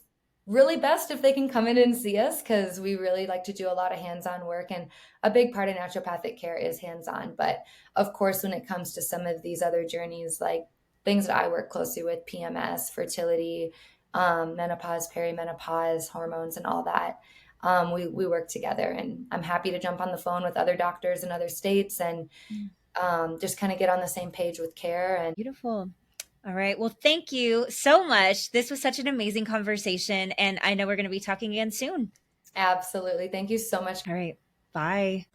really best if they can come in and see us, because we really like to do a lot of hands-on work, and a big part of naturopathic care is hands-on. But of course, when it comes to some of these other journeys, like things that I work closely with, PMS, fertility, menopause, perimenopause, hormones, and all that, we work together. And I'm happy to jump on the phone with other doctors in other states and just kind of get on the same page with care. And beautiful. All right. Well, thank you so much. This was such an amazing conversation, and I know we're going to be talking again soon. Absolutely. Thank you so much. All right. Bye.